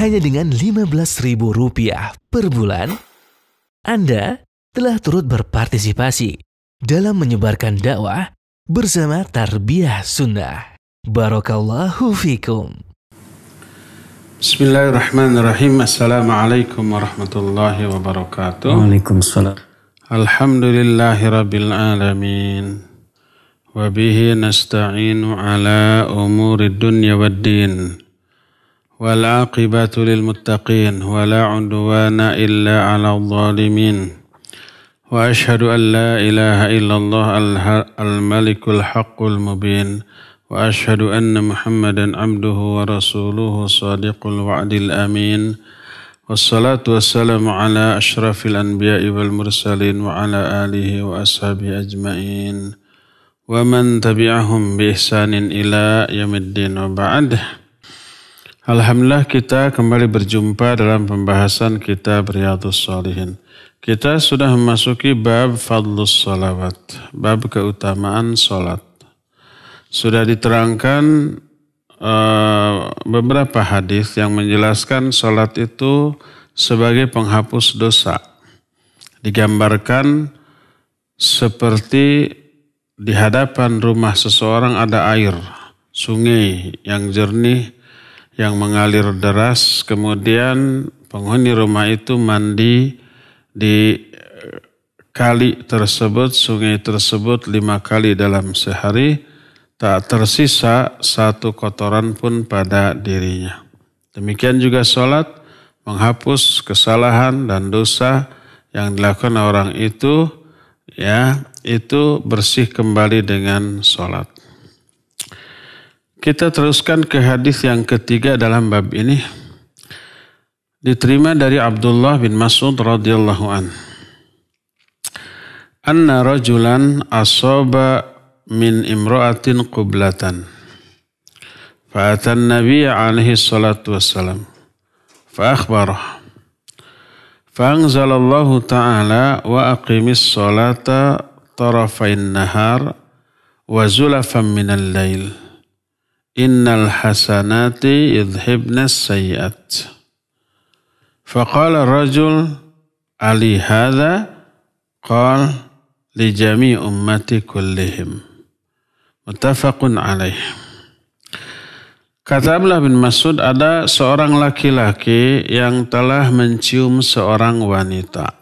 hanya dengan Rp15.000 per bulan, Anda telah turut berpartisipasi dalam menyebarkan dakwah bersama Tarbiyah Sunnah. Barakallahu fikum. Bismillahirrahmanirrahim. Assalamualaikum warahmatullahi wabarakatuh. Waalaikumsalam. Alhamdulillahi rabbil alamin. Wabihi nasta'inu ala umuri dunya waddin. Wal aqibatu lil muttaqin. Wa la udwana illa ala zalimin. Wa ashhadu an la ilaha illallah al-malikul haqqul mubin. Wa ashhadu anna Muhammadan abduhu wa rasuluhu sadiqul wa'dil amin. Wassalatu wassalamu ala ashrafil anbiya'i wal mursalin wa ala alihi wa ashabihi ajma'in. Wa man tabi'ahum bi ihsanin ila yaumiddin wa ba'd. Alhamdulillah kita kembali berjumpa dalam pembahasan kitab Riyadhus Shalihin. Kita sudah memasuki bab fadlus sholawat, bab keutamaan sholat. Sudah diterangkan beberapa hadis yang menjelaskan sholat itu sebagai penghapus dosa. Digambarkan seperti di hadapan rumah seseorang ada air, sungai yang jernih, yang mengalir deras, kemudian penghuni rumah itu mandi di kali tersebut, sungai tersebut 5 kali dalam sehari, tak tersisa satu kotoran pun pada dirinya. Demikian juga sholat menghapus kesalahan dan dosa yang dilakukan orang itu, ya, itu bersih kembali dengan sholat. Kita teruskan ke hadis yang ketiga dalam bab ini. Diterima dari Abdullah bin Mas'ud radhiyallahu an. Anna rajulan asaba min imra'atin qublatan. Fa'atan Nabi alaihi salatu wassalam. Fa'akhbarah. Fa'anzalallahu ta'ala wa aqimis salata tarafain nahar wa zulafan minal lail. Innal hasanati yudhibnas sayyi'at. Faqala rajul ali hadha qala li jami' ummati kullihim. Muttafaqun alaih. Kata Abdullah bin Mas'ud, ada seorang laki-laki yang telah mencium seorang wanita.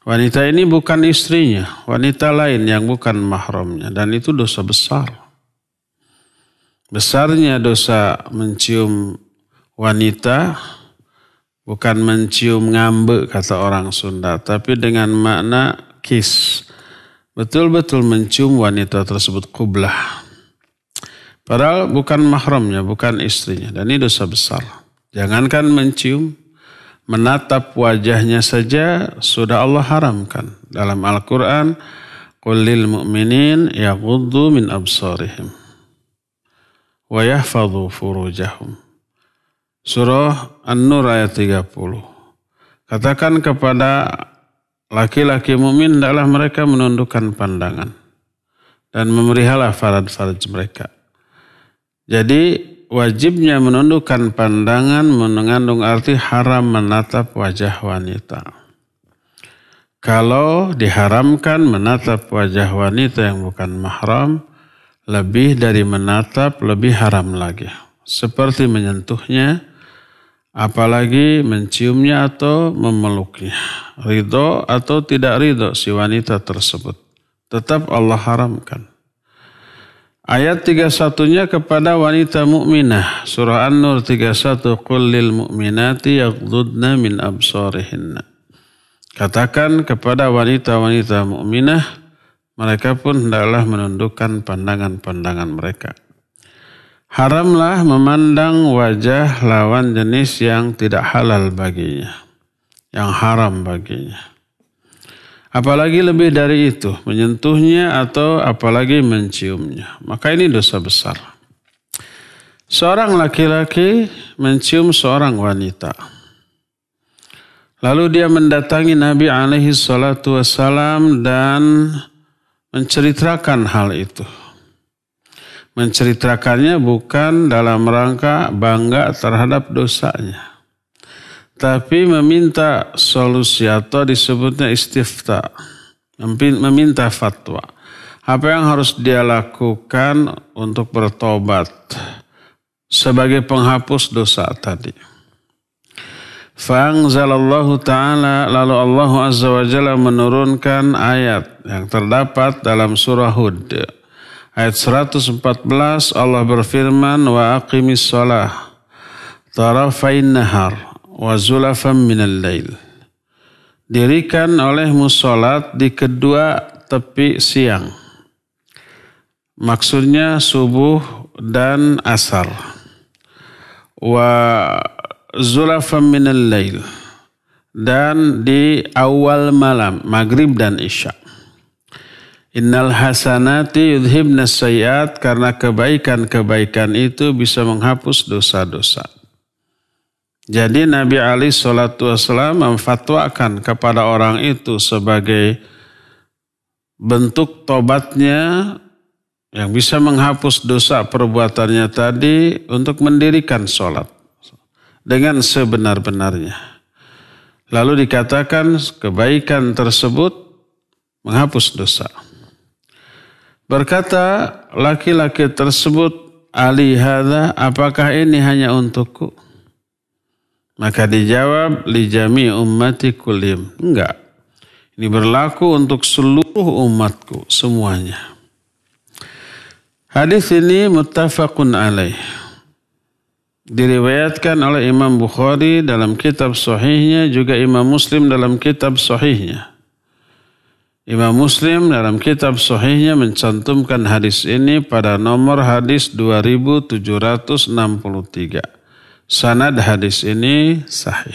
Wanita ini bukan istrinya, wanita lain yang bukan mahramnya, dan itu dosa besar. Besarnya dosa mencium wanita, bukan mencium ngambe kata orang Sunda, tapi dengan makna kiss. Betul-betul mencium wanita tersebut qublah. Padahal bukan mahramnya, bukan istrinya, dan ini dosa besar. Jangankan mencium, menatap wajahnya saja sudah Allah haramkan. Dalam Al-Quran, qul lil mu'minin yaghuddu min absarihim wa yahfadhu furujahum. Surah An-Nur ayat 30. Katakan kepada laki-laki mukmin, hendaklah mereka menundukkan pandangan dan memeliharlah faraj-faraj mereka. Jadi wajibnya menundukkan pandangan mengandung arti haram menatap wajah wanita. Kalau diharamkan menatap wajah wanita yang bukan mahram, lebih dari menatap, lebih haram lagi. Seperti menyentuhnya, apalagi menciumnya atau memeluknya. Ridho atau tidak ridho si wanita tersebut, tetap Allah haramkan. Ayat 31-nya kepada wanita mukminah. Surah An-Nur 31. Qul lil mu'minati yaghdudna min absarihinna. Katakan kepada wanita-wanita mukminah, mereka pun hendaklah menundukkan pandangan-pandangan mereka. Haramlah memandang wajah lawan jenis yang tidak halal baginya, yang haram baginya. Apalagi lebih dari itu, menyentuhnya atau apalagi menciumnya. Maka ini dosa besar. Seorang laki-laki mencium seorang wanita. Lalu dia mendatangi Nabi alaihi salatu wassalam dan menceritakan hal itu. Menceritakannya bukan dalam rangka bangga terhadap dosanya, tapi meminta solusi atau disebutnya istifta, meminta fatwa. Apa yang harus dia lakukan untuk bertobat sebagai penghapus dosa tadi. Fa'anzalallahu ta'ala, lalu Allah Azza wa Jalla menurunkan ayat yang terdapat dalam surah Hud. Ayat 114 Allah berfirman, wa aqimis shalah tarafain nahar wa zulafan minal lail. Dirikan olehmu salat di kedua tepi siang. Maksudnya subuh dan asar. Wa zulafan minal lail. Dan di awal malam, maghrib dan isya. Innal hasanati yudhibnas sayyiat, karena kebaikan-kebaikan itu bisa menghapus dosa-dosa. Jadi Nabi Ali sallallahu alaihi wasallam memfatwakan kepada orang itu sebagai bentuk tobatnya yang bisa menghapus dosa perbuatannya tadi untuk mendirikan sholat dengan sebenar-benarnya. Lalu dikatakan kebaikan tersebut menghapus dosa. Berkata laki-laki tersebut, Ali hadza, apakah ini hanya untukku? Maka dijawab, li jami ummati kullim. Enggak. Ini berlaku untuk seluruh umatku semuanya. Hadis ini muttafaqun alaih. Diriwayatkan oleh Imam Bukhari dalam kitab sahihnya, juga Imam Muslim dalam kitab sahihnya. Imam Muslim dalam kitab sahihnya mencantumkan hadis ini pada nomor hadis 2763. Sanad hadis ini sahih.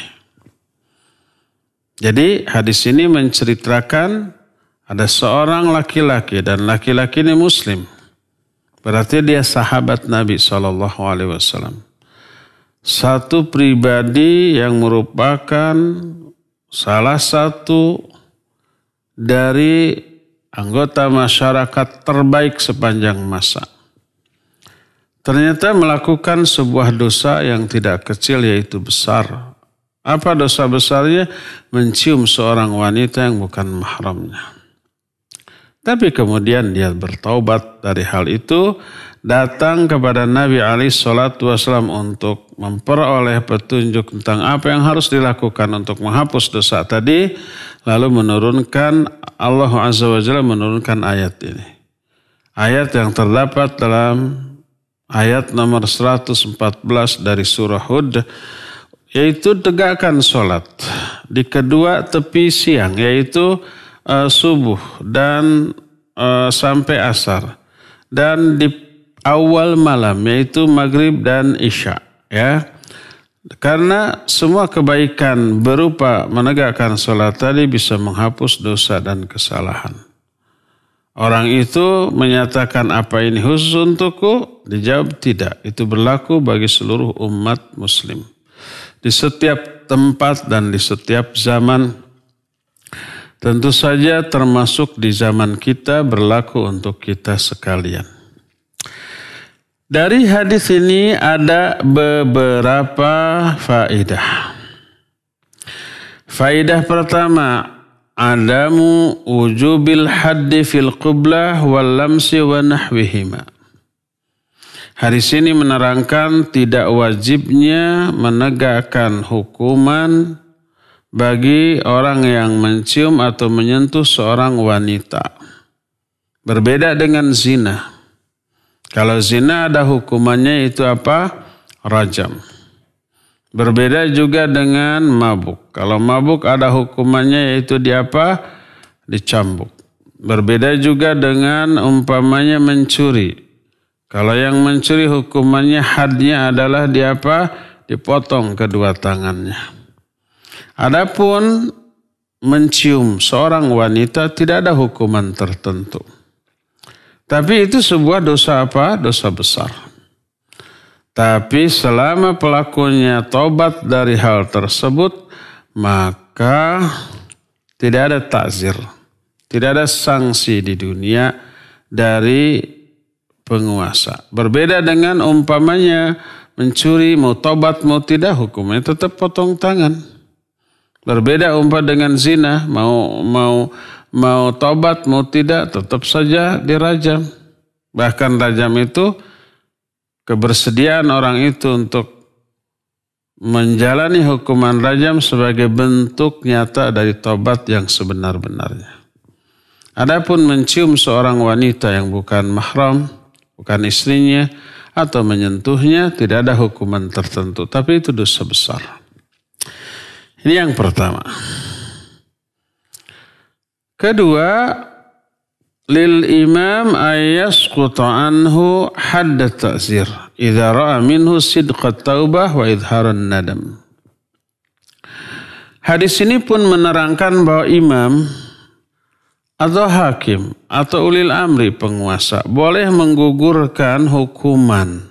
Jadi hadis ini menceritakan ada seorang laki-laki dan laki-laki ini Muslim. Berarti dia sahabat Nabi SAW. Satu pribadi yang merupakan salah satu dari anggota masyarakat terbaik sepanjang masa. Ternyata melakukan sebuah dosa yang tidak kecil, yaitu besar. Apa dosa besarnya? Mencium seorang wanita yang bukan mahramnya. Tapi kemudian dia bertaubat dari hal itu, datang kepada Nabi SAW untuk memperoleh petunjuk tentang apa yang harus dilakukan untuk menghapus dosa tadi. Lalu menurunkan, Allah Azza wa Jalla menurunkan ayat ini. Ayat yang terdapat dalam ayat nomor 114 dari surah Hud, yaitu tegakkan sholat di kedua tepi siang, yaitu subuh dan sampai asar, dan di awal malam, yaitu maghrib dan isya, ya. Karena semua kebaikan berupa menegakkan sholat tadi bisa menghapus dosa dan kesalahan. Orang itu menyatakan, apa ini khusus untukku? Dijawab tidak. Itu berlaku bagi seluruh umat muslim. Di setiap tempat dan di setiap zaman. Tentu saja termasuk di zaman kita, berlaku untuk kita sekalian. Dari hadis ini ada beberapa faedah. Faedah pertama, adamu wujubil haddi fil qiblah wal lamsi wa nahwihima. Hadis ini menerangkan tidak wajibnya menegakkan hukuman bagi orang yang mencium atau menyentuh seorang wanita. Berbeda dengan zina. Kalau zina ada hukumannya, itu apa? Rajam. Berbeda juga dengan mabuk. Kalau mabuk ada hukumannya, yaitu di apa? Dicambuk. Berbeda juga dengan umpamanya mencuri. Kalau yang mencuri hukumannya hadnya adalah di apa? Dipotong kedua tangannya. Adapun mencium seorang wanita tidak ada hukuman tertentu. Tapi itu sebuah dosa apa? Dosa besar. Tapi selama pelakunya tobat dari hal tersebut, maka tidak ada takzir. Tidak ada sanksi di dunia dari penguasa. Berbeda dengan umpamanya mencuri, mau tobat mau tidak, hukumnya tetap potong tangan. Berbeda dengan zina, mau tobat mau tidak, tetap saja dirajam. Bahkan rajam itu kebersediaan orang itu untuk menjalani hukuman rajam sebagai bentuk nyata dari tobat yang sebenar-benarnya. Adapun mencium seorang wanita yang bukan mahram, bukan istrinya, atau menyentuhnya, tidak ada hukuman tertentu. Tapi itu dosa besar. Ini yang pertama. Kedua, lil imam ayasquta anhu hadd ta'zir idza ra'a minhu sidqat taubah wa idharan nadam. Hadis ini pun menerangkan bahwa imam atau hakim atau ulil amri penguasa boleh menggugurkan hukuman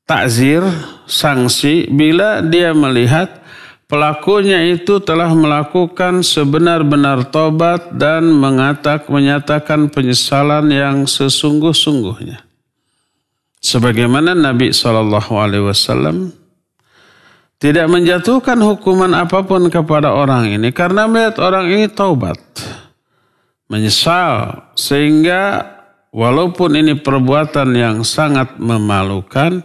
takzir, sanksi bila dia melihat pelakunya itu telah melakukan sebenar-benar tobat dan menyatakan penyesalan yang sesungguh-sungguhnya. Sebagaimana Nabi SAW tidak menjatuhkan hukuman apapun kepada orang ini karena melihat orang ini taubat, menyesal, sehingga walaupun ini perbuatan yang sangat memalukan,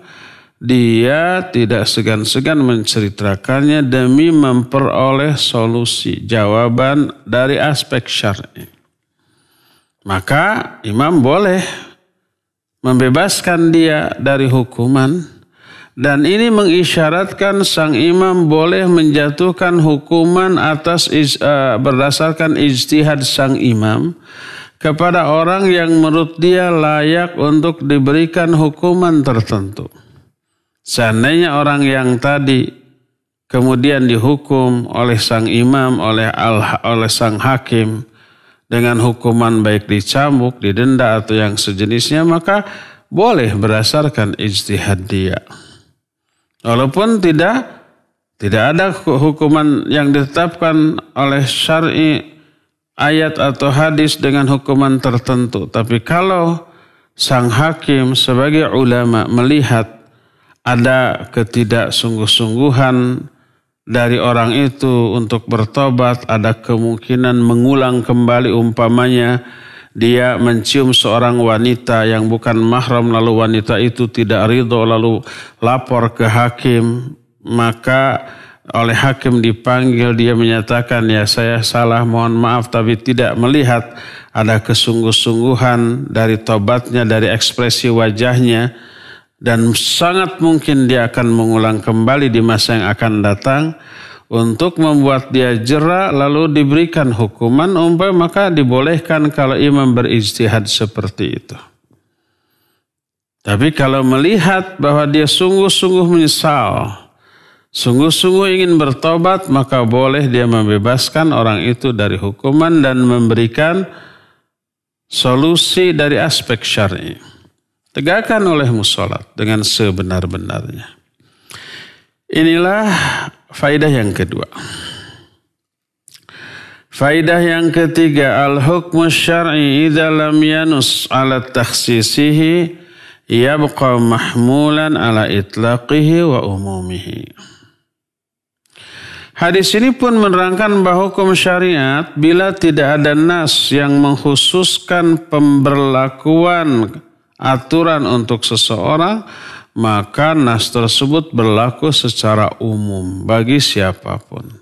dia tidak segan-segan menceritakannya demi memperoleh solusi, jawaban dari aspek syar'i. Maka imam boleh membebaskan dia dari hukuman, dan ini mengisyaratkan sang imam boleh menjatuhkan hukuman atas berdasarkan ijtihad sang imam kepada orang yang menurut dia layak untuk diberikan hukuman tertentu. Seandainya orang yang tadi kemudian dihukum oleh sang imam, oleh sang hakim dengan hukuman baik dicambuk, didenda atau yang sejenisnya, maka boleh berdasarkan ijtihad dia. Walaupun tidak ada hukuman yang ditetapkan oleh syar'i ayat atau hadis dengan hukuman tertentu. Tapi kalau sang hakim sebagai ulama melihat ada ketidaksungguh-sungguhan dari orang itu untuk bertobat, ada kemungkinan mengulang kembali, umpamanya dia mencium seorang wanita yang bukan mahram lalu wanita itu tidak ridho lalu lapor ke hakim, maka oleh hakim dipanggil, dia menyatakan ya saya salah, mohon maaf, tapi tidak melihat ada kesungguh-sungguhan dari tobatnya, dari ekspresi wajahnya, dan sangat mungkin dia akan mengulang kembali di masa yang akan datang. Untuk membuat dia jera lalu diberikan hukuman maka dibolehkan kalau imam berijtihad seperti itu. Tapi kalau melihat bahwa dia sungguh-sungguh menyesal, sungguh-sungguh ingin bertobat, maka boleh dia membebaskan orang itu dari hukuman dan memberikan solusi dari aspek syar'i. Tegakkan olehmu salat dengan sebenar-benarnya. Inilah faedah yang kedua. Faedah yang ketiga, al-hukmu syar'i idza lam yanus ala takhsisihi yabqa mahmulan ala itlaqihi wa umumihi. Hadis ini pun menerangkan bahwa hukum syariat bila tidak ada nas yang mengkhususkan pemberlakuan aturan untuk seseorang, maka nas tersebut berlaku secara umum bagi siapapun.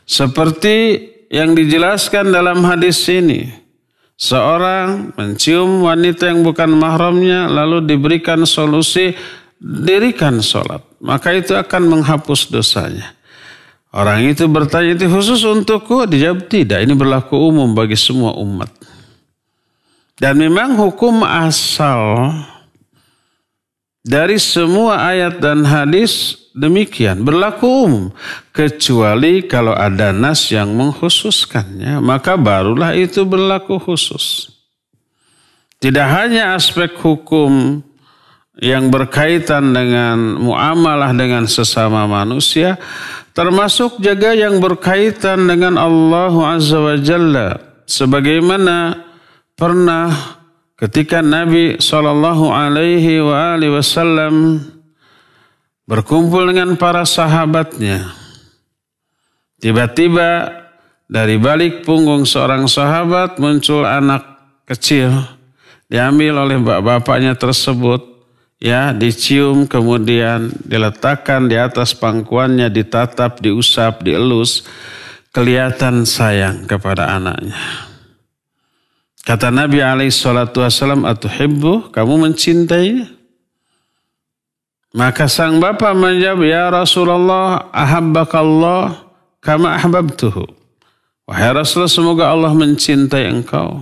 Seperti yang dijelaskan dalam hadis ini, seorang mencium wanita yang bukan mahramnya lalu diberikan solusi, dirikan sholat, maka itu akan menghapus dosanya. Orang itu bertanya, itu khusus untukku? Dijawab tidak, ini berlaku umum bagi semua umat. Dan memang hukum asal dari semua ayat dan hadis demikian, berlaku umum. Kecuali kalau ada nas yang mengkhususkannya, maka barulah itu berlaku khusus. Tidak hanya aspek hukum yang berkaitan dengan muamalah dengan sesama manusia, termasuk juga yang berkaitan dengan Allah Azza wa Jalla. Sebagaimana pernah ketika Nabi SAW berkumpul dengan para sahabatnya, tiba-tiba dari balik punggung seorang sahabat muncul anak kecil, diambil oleh bapaknya tersebut, ya, dicium, kemudian diletakkan di atas pangkuannya, ditatap, diusap, dielus, kelihatan sayang kepada anaknya. Kata Nabi SAW, atuhibbu, kamu mencintainya? Maka sang bapak menjawab, ya Rasulullah, ahabbakallah kama ahbabtuhu. Wahai Rasulullah, semoga Allah mencintai engkau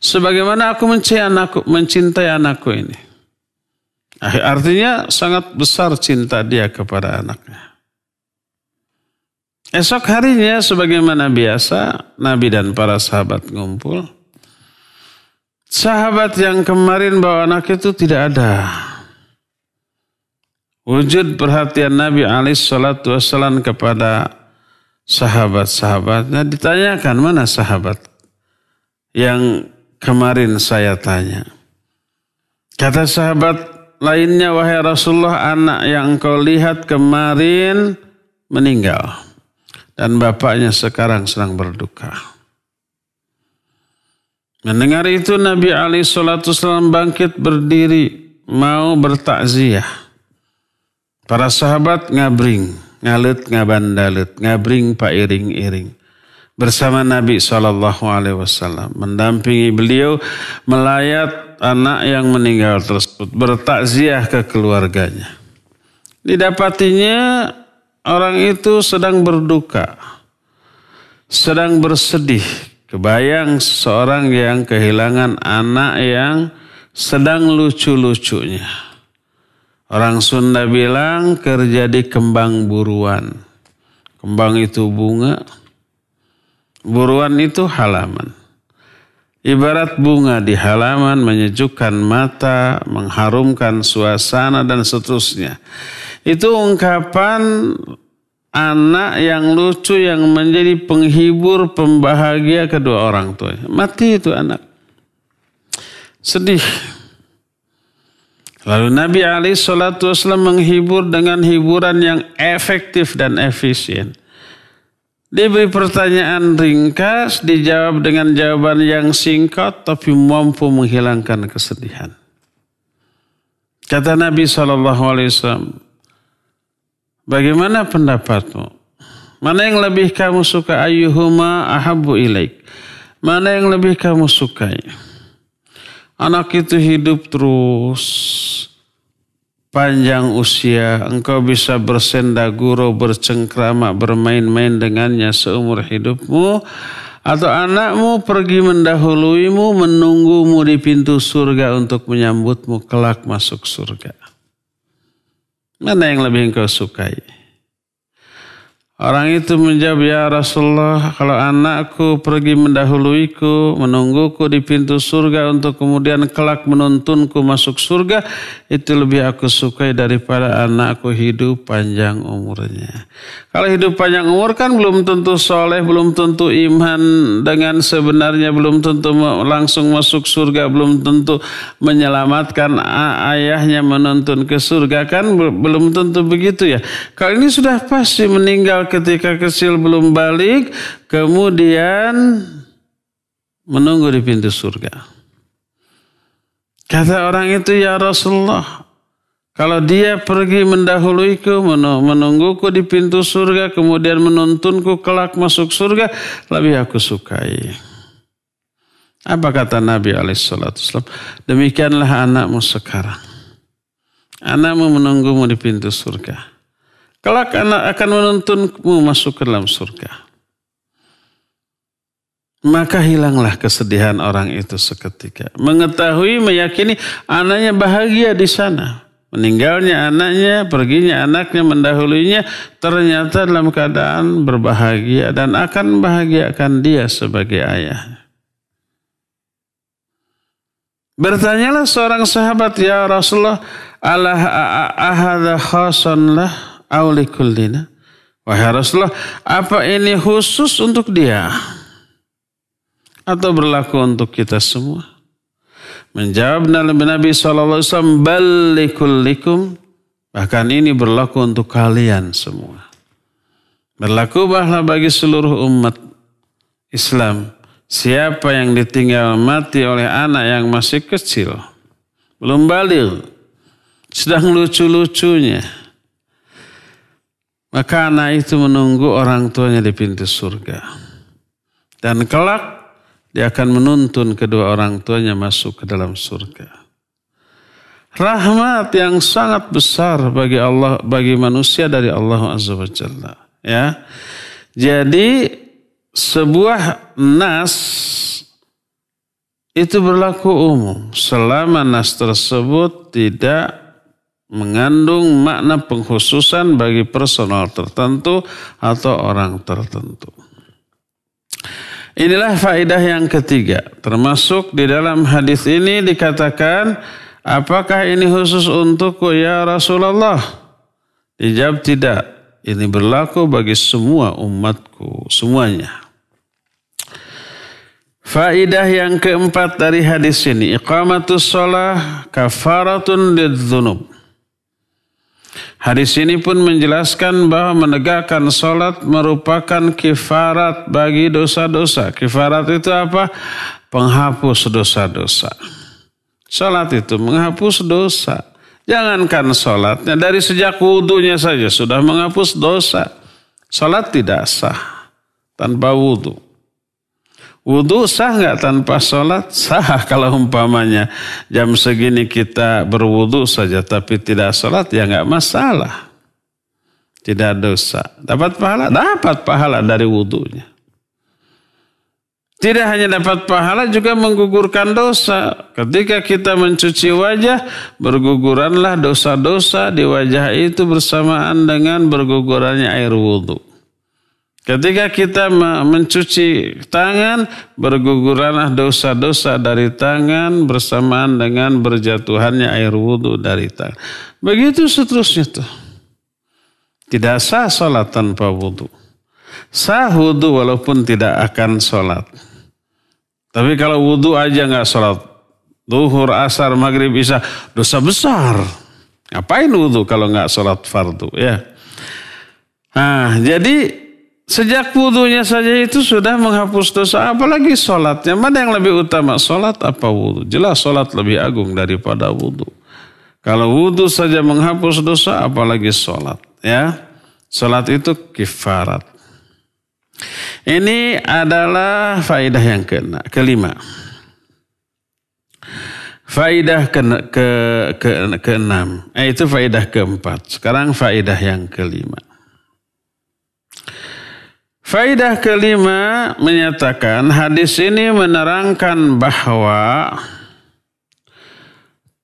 sebagaimana aku mencintai anakku ini. Artinya sangat besar cinta dia kepada anaknya. Esok harinya sebagaimana biasa, Nabi dan para sahabat ngumpul. Sahabat yang kemarin bawa anak itu tidak ada. Wujud perhatian Nabi SAW kepada sahabat-sahabatnya. Ditanyakan, mana sahabat yang kemarin saya tanya? Kata sahabat lainnya, wahai Rasulullah, anak yang engkau lihat kemarin meninggal. Dan bapaknya sekarang sedang berduka. Mendengar itu Nabi SAW bangkit berdiri, mau bertakziah. Para sahabat ngabring, ngalut ngabandalut, ngabring pairing-iring. Bersama Nabi SAW mendampingi beliau melayat anak yang meninggal tersebut, bertakziah ke keluarganya. Didapatinya orang itu sedang berduka, sedang bersedih. Kebayang seorang yang kehilangan anak yang sedang lucu-lucunya. Orang Sunda bilang kerja di kembang buruan. Kembang itu bunga, buruan itu halaman. Ibarat bunga di halaman, menyejukkan mata, mengharumkan suasana dan seterusnya. Itu ungkapan anak yang lucu yang menjadi penghibur, pembahagia kedua orang tuanya. Mati itu anak. Sedih. Lalu Nabi SAW menghibur dengan hiburan yang efektif dan efisien. Diberi pertanyaan ringkas, dijawab dengan jawaban yang singkat tapi mampu menghilangkan kesedihan. Kata Nabi SAW, bagaimana pendapatmu? Mana yang lebih kamu suka? Ayyuhuma ahabbu ilaik. Mana yang lebih kamu sukai? Anak itu hidup terus, panjang usia, engkau bisa bersenda gurau, bercengkrama, bermain-main dengannya seumur hidupmu, atau anakmu pergi mendahuluimu, menunggumu di pintu surga untuk menyambutmu kelak masuk surga. Mana yang lebih engkau sukai? Orang itu menjawab, ya Rasulullah, kalau anakku pergi mendahuluiku, menungguku di pintu surga untuk kemudian kelak menuntunku masuk surga, itu lebih aku sukai daripada anakku hidup panjang umurnya. Kalau hidup panjang umur kan belum tentu soleh, belum tentu iman dengan sebenarnya, belum tentu langsung masuk surga, belum tentu menyelamatkan ayahnya menuntun ke surga, kan belum tentu begitu ya. Kalau ini sudah pasti meninggal ketika kecil, belum balik, kemudian menunggu di pintu surga. Kata orang itu, ya Rasulullah, kalau dia pergi mendahuluiku, menungguku di pintu surga, kemudian menuntunku kelak masuk surga, lebih aku sukai. Apa kata Nabi SAW? Demikianlah anakmu sekarang. Anakmu menunggumu di pintu surga. Kelak anak akan menuntunmu masuk ke dalam surga. Maka hilanglah kesedihan orang itu seketika. Mengetahui, meyakini anaknya bahagia di sana. Meninggalnya anaknya, perginya anaknya, mendahulunya, ternyata dalam keadaan berbahagia dan akan membahagiakan dia sebagai ayah. Bertanyalah seorang sahabat, ya Rasulullah, ala ahadha khasan lah aulikullina. Wahai Rasulullah, apa ini khusus untuk dia atau berlaku untuk kita semua? Menjawab Nabi SAW, bal likullikum, bahkan ini berlaku untuk kalian semua. Berlakulah bagi seluruh umat Islam. Siapa yang ditinggal mati oleh anak yang masih kecil, belum baligh, sedang lucu-lucunya, maka anak itu menunggu orang tuanya di pintu surga. Dan kelak dia akan menuntun kedua orang tuanya masuk ke dalam surga. Rahmat yang sangat besar bagi Allah, bagi manusia dari Allah Azza wa Jalla. Ya. Jadi sebuah nas itu berlaku umum selama nas tersebut tidak mengandung makna pengkhususan bagi personal tertentu atau orang tertentu. Inilah faedah yang ketiga. Termasuk di dalam hadis ini dikatakan, apakah ini khusus untukku ya Rasulullah? Dijawab tidak. Ini berlaku bagi semua umatku, semuanya. Faedah yang keempat dari hadis ini, iqamatus shalah kafaratun lidzunub. Hadis ini pun menjelaskan bahwa menegakkan salat merupakan kifarat bagi dosa-dosa. Kifarat itu apa? Penghapus dosa-dosa. Salat itu menghapus dosa. Jangankan salatnya, dari sejak wudunya saja sudah menghapus dosa. Salat tidak sah tanpa wudu. Wudu sah nggak tanpa sholat? Sah kalau umpamanya jam segini kita berwudu saja tapi tidak sholat ya nggak masalah. Tidak dosa. Dapat pahala? Dapat pahala dari wudunya. Tidak hanya dapat pahala juga menggugurkan dosa. Ketika kita mencuci wajah, berguguranlah dosa-dosa di wajah itu bersamaan dengan bergugurannya air wudu. Ketika kita mencuci tangan, berguguranlah dosa-dosa dari tangan bersamaan dengan berjatuhannya air wudu dari tangan. Begitu seterusnya tuh. Tidak sah sholat tanpa wudu. Sah wudu walaupun tidak akan sholat. Tapi kalau wudu aja nggak sholat, zuhur, asar, maghrib, isya, dosa besar. Ngapain wudu kalau nggak sholat fardu ya? Nah, jadi sejak wudunya saja itu sudah menghapus dosa, apalagi sholatnya. Mana yang lebih utama, sholat apa wudu? Jelas sholat lebih agung daripada wudu. Kalau wudu saja menghapus dosa, apalagi sholat. Ya, sholat itu kifarat. Ini adalah faedah yang kelima. Faedah keenam. Itu faedah keempat. Sekarang faedah yang kelima. Faedah kelima menyatakan hadis ini menerangkan bahwa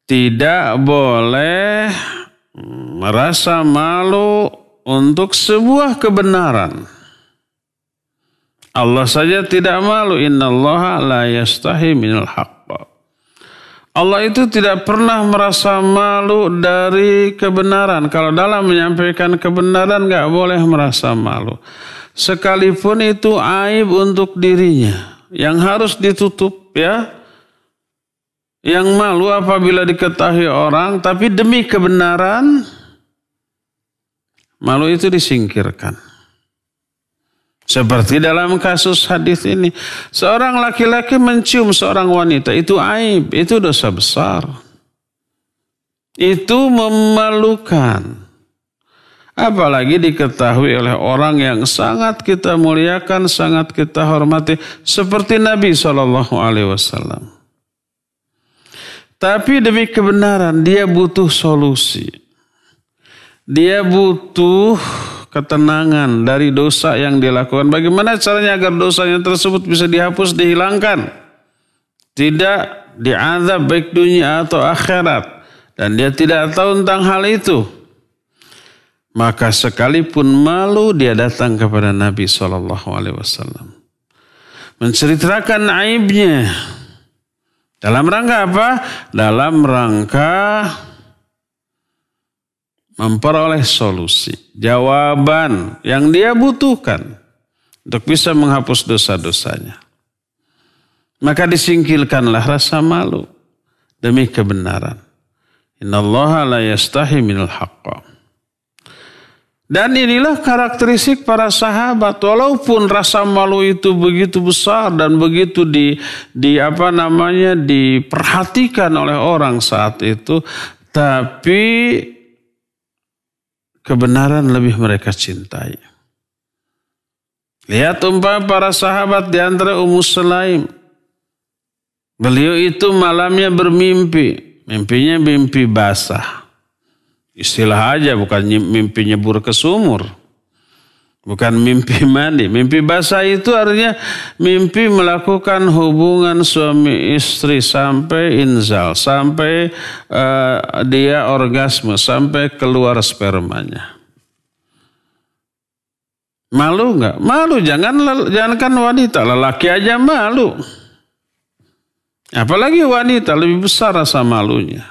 tidak boleh merasa malu untuk sebuah kebenaran. Allah saja tidak malu. Innallaha la yastahi minal haqq. Allah itu tidak pernah merasa malu dari kebenaran. Kalau dalam menyampaikan kebenaran gak boleh merasa malu. Sekalipun itu aib untuk dirinya. Yang harus ditutup ya. Yang malu apabila diketahui orang. Tapi demi kebenaran, malu itu disingkirkan. Seperti dalam kasus hadis ini. Seorang laki-laki mencium seorang wanita. Itu aib. Itu dosa besar. Itu memalukan. Apalagi diketahui oleh orang yang sangat kita muliakan, sangat kita hormati. Seperti Nabi SAW. Tapi demi kebenaran dia butuh solusi. Dia butuh ketenangan dari dosa yang dilakukan. Bagaimana caranya agar dosanya tersebut bisa dihapus, dihilangkan. Tidak diazab baik dunia atau akhirat. Dan dia tidak tahu tentang hal itu. Maka sekalipun malu dia datang kepada Nabi SAW. Menceritakan aibnya. Dalam rangka apa? Dalam rangka memperoleh solusi, jawaban yang dia butuhkan untuk bisa menghapus dosa-dosanya. Maka disingkirkanlah rasa malu. demi kebenaran. Innallaha la yastahi minal haqq. Dan inilah karakteristik para sahabat. Walaupun rasa malu itu begitu besar dan begitu diperhatikan oleh orang saat itu, tapi kebenaran lebih mereka cintai. Lihat umpama para sahabat di antara Ummu Sulaim. Beliau itu malamnya bermimpi. Mimpinya mimpi basah. Istilah aja, bukan mimpi nyebur ke sumur. Bukan mimpi mandi. Mimpi basah itu artinya mimpi melakukan hubungan suami istri sampai inzal. Sampai dia orgasme. Sampai keluar spermanya. Malu nggak? Malu. Jangankan wanita. Lelaki aja malu. Apalagi wanita, lebih besar rasa malunya.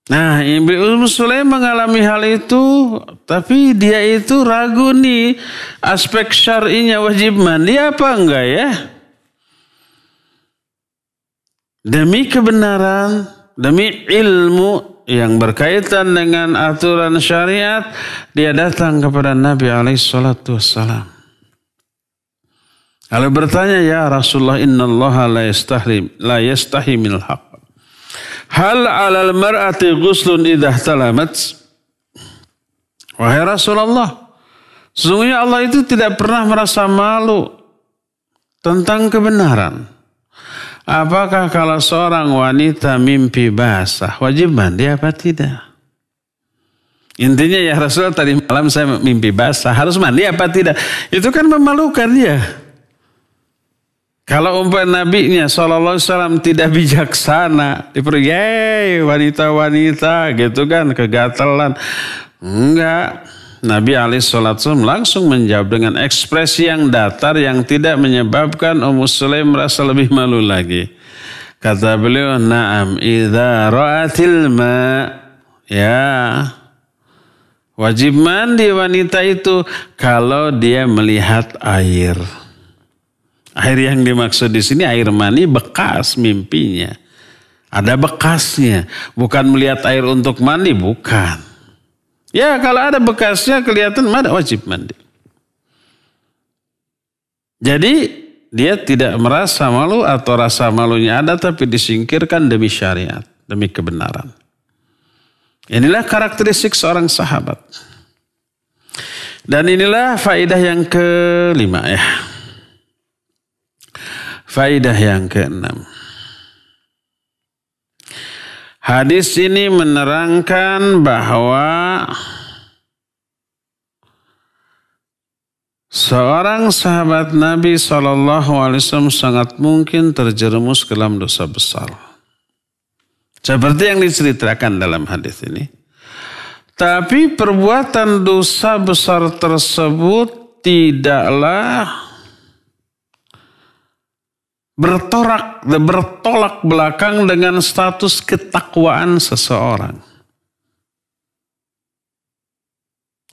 Nah, Ummu Sulaim mengalami hal itu, tapi dia itu ragu nih, aspek syar'inya wajib mandi apa enggak ya? Demi kebenaran, demi ilmu yang berkaitan dengan aturan syariat, dia datang kepada Nabi SAW. Lalu bertanya, ya Rasulullah, innallaha la yastahi minal haqq. Hal 'alal mar'ati ghuslun idza talamat? Wahai Rasulullah, sesungguhnya Allah itu tidak pernah merasa malu tentang kebenaran. Apakah kalau seorang wanita mimpi basah wajib mandi apa tidak? Intinya ya Rasulullah, tadi malam saya mimpi basah, harus mandi apa tidak? Itu kan memalukan dia. Kalau umpama nabinya SAW tidak bijaksana, dipergi wanita-wanita gitu kan, kegatelan. Enggak. Nabi SAW langsung menjawab dengan ekspresi yang datar yang tidak menyebabkan Ummu Sulaim merasa lebih malu lagi. Kata beliau, na'am idza ra'atil ma. Ya. Wajib mandi wanita itu kalau dia melihat air. Air yang dimaksud di sini air mani bekas mimpinya. Ada bekasnya. Bukan melihat air untuk mandi, bukan. Ya kalau ada bekasnya kelihatan mana wajib mandi. Jadi dia tidak merasa malu atau rasa malunya ada tapi disingkirkan demi syariat, demi kebenaran. Inilah karakteristik seorang sahabat. Dan inilah faedah yang kelima ya. Faedah yang keenam. Hadis ini menerangkan bahwa seorang sahabat Nabi SAW sangat mungkin terjerumus ke dalam dosa besar. Seperti yang diceritakan dalam hadis ini. Tapi perbuatan dosa besar tersebut tidaklah bertolak belakang dengan status ketakwaan seseorang.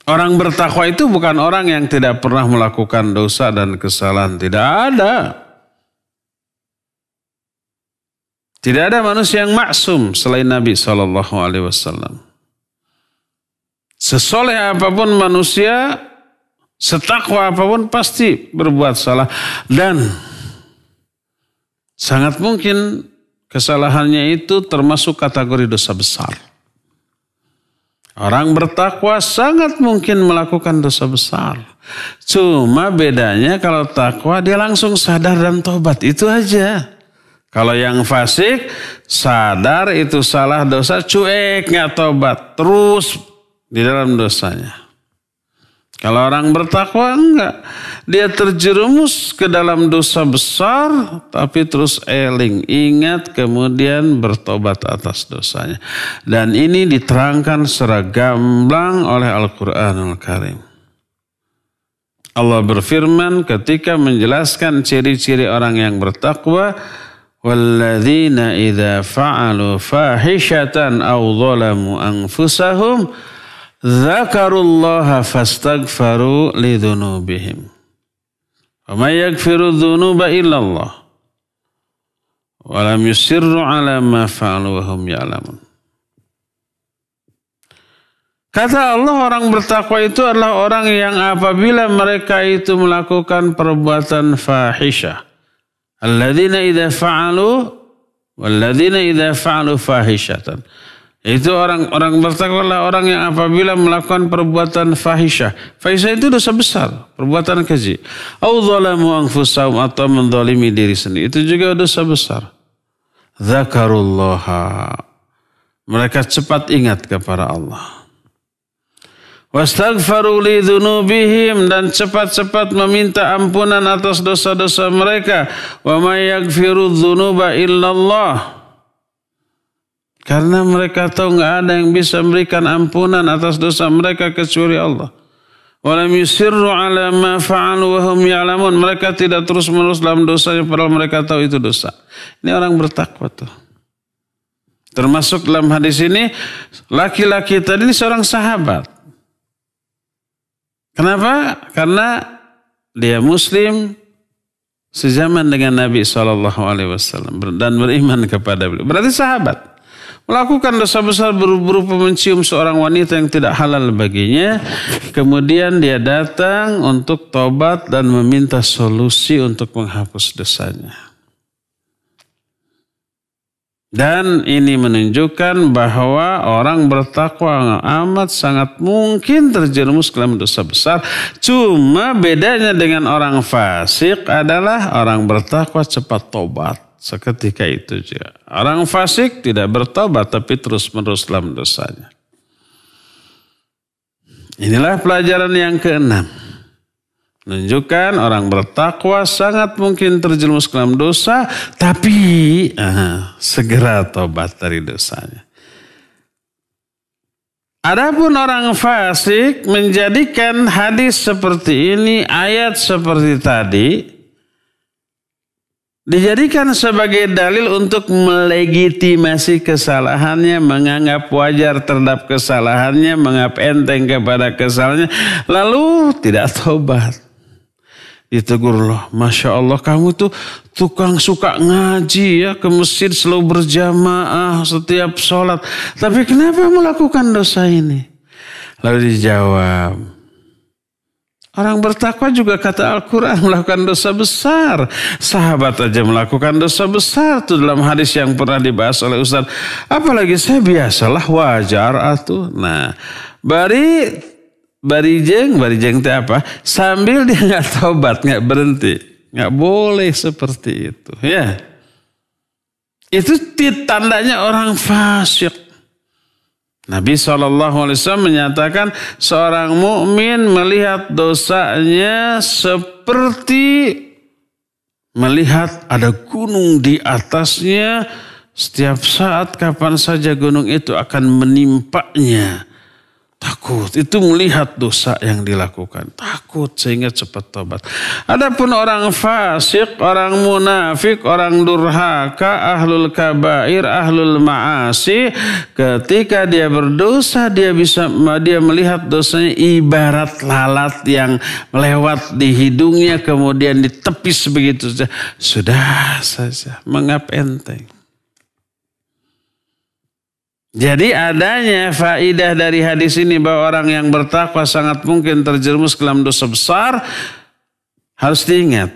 Orang bertakwa itu bukan orang yang tidak pernah melakukan dosa dan kesalahan. Tidak ada. Tidak ada manusia yang maksum selain Nabi SAW. Sesoleh apapun manusia, setakwa apapun pasti berbuat salah. Dan sangat mungkin kesalahannya itu termasuk kategori dosa besar. Orang bertakwa sangat mungkin melakukan dosa besar. Cuma bedanya kalau takwa dia langsung sadar dan tobat. Itu aja. Kalau yang fasik sadar itu salah dosa, cuek nggak tobat. Terus di dalam dosanya. Kalau orang bertakwa enggak. Dia terjerumus ke dalam dosa besar. Tapi terus ingat kemudian bertobat atas dosanya. Dan ini diterangkan secara gamblang oleh Al-Quranul Karim. Allah berfirman ketika menjelaskan ciri-ciri orang yang bertakwa. Walladzina idza fa'alu fahishatan aw zalamu anfusahum dzakarullaha fastaghfaru lidzunubihim. Wa may yaghfiru dzunuba illallah. wa lam yusirru ala ma fa'alu wa hum ya'lamun. Kata Allah, orang bertakwa itu adalah orang yang apabila mereka itu melakukan perbuatan fahisyah. Alladzina idza fa'alu walladzina idza fa'alu fahishatan. Itu orang bertakwa adalah orang yang apabila melakukan perbuatan fahisyah. Fahisyah itu dosa besar, perbuatan keji. Au zalamu anfusahum, atau menzalimi diri sendiri. Itu juga dosa besar. Dzakarullaha. Mereka cepat ingat kepada Allah. Wastaghfaru li dzunubihim, dan cepat-cepat meminta ampunan atas dosa-dosa mereka. Wa may yaghfiru dzunuba illallah. Karena mereka tahu enggak ada yang bisa memberikan ampunan atas dosa mereka kecuali Allah. Wa lam yusirru ala ma fa'alu wa hum ya'lamun. Mereka tidak terus-menerus dalam dosanya padahal mereka tahu itu dosa. Ini orang bertakwa tuh. Termasuk dalam hadis ini laki-laki tadi ini seorang sahabat. Kenapa? Karena dia Muslim sezaman dengan Nabi SAW dan beriman kepada beliau. Berarti sahabat. Melakukan dosa besar berupa mencium seorang wanita yang tidak halal baginya. Kemudian dia datang untuk tobat dan meminta solusi untuk menghapus dosanya. Dan ini menunjukkan bahwa orang bertakwa amat sangat mungkin terjerumus dalam dosa besar. Cuma bedanya dengan orang fasik adalah orang bertakwa cepat tobat seketika itu juga. Orang fasik tidak bertobat tapi terus-menerus dalam dosanya. Inilah pelajaran yang keenam. Menunjukkan orang bertakwa sangat mungkin terjerumus dalam dosa, tapi segera tobat dari dosanya. Adapun orang fasik menjadikan hadis seperti ini, ayat seperti tadi, dijadikan sebagai dalil untuk melegitimasi kesalahannya, menganggap wajar terhadap kesalahannya, menganggap enteng kepada kesalahannya, lalu tidak tobat. Ditegur loh, Masya Allah kamu tuh tukang suka ngaji ya, ke masjid selalu berjamaah setiap sholat. Tapi kenapa melakukan dosa ini? Lalu dijawab, orang bertakwa juga kata Al-Quran melakukan dosa besar. Sahabat aja melakukan dosa besar tuh dalam hadis yang pernah dibahas oleh Ustaz. Apalagi saya biasalah wajar atuh. Nah, barijeng teh apa? Sambil dia nggak tobat, nggak berhenti, nggak boleh seperti itu. Ya, itu tandanya orang fasik. Nabi SAW menyatakan seorang mukmin melihat dosanya seperti melihat ada gunung di atasnya. Setiap saat kapan saja gunung itu akan menimpanya. Takut, itu melihat dosa yang dilakukan. Takut sehingga cepat tobat. Adapun orang fasik, orang munafik, orang durhaka, ahlul kabair, ahlul ma'asi, ketika dia berdosa, dia melihat dosanya ibarat lalat yang melewat di hidungnya, kemudian ditepis begitu saja. Sudah saja, menganggap enteng. Jadi adanya faidah dari hadis ini bahwa orang yang bertakwa sangat mungkin terjerumus ke dalam dosa besar, harus diingat.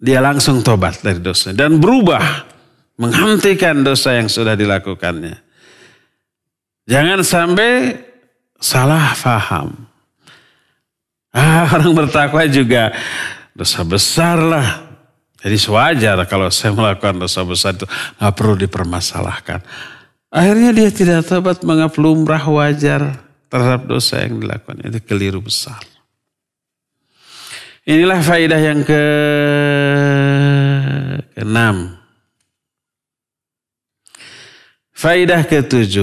Dia langsung tobat dari dosa dan berubah, menghentikan dosa yang sudah dilakukannya. Jangan sampai salah faham. Orang bertakwa juga dosa besar lah. Jadi sewajar kalau saya melakukan dosa besar itu gak perlu dipermasalahkan. Akhirnya dia tidak tobat, menganggap lumrah wajar terhadap dosa yang dilakukan. Itu keliru besar. Inilah faedah yang ke-6. Faedah ke-7.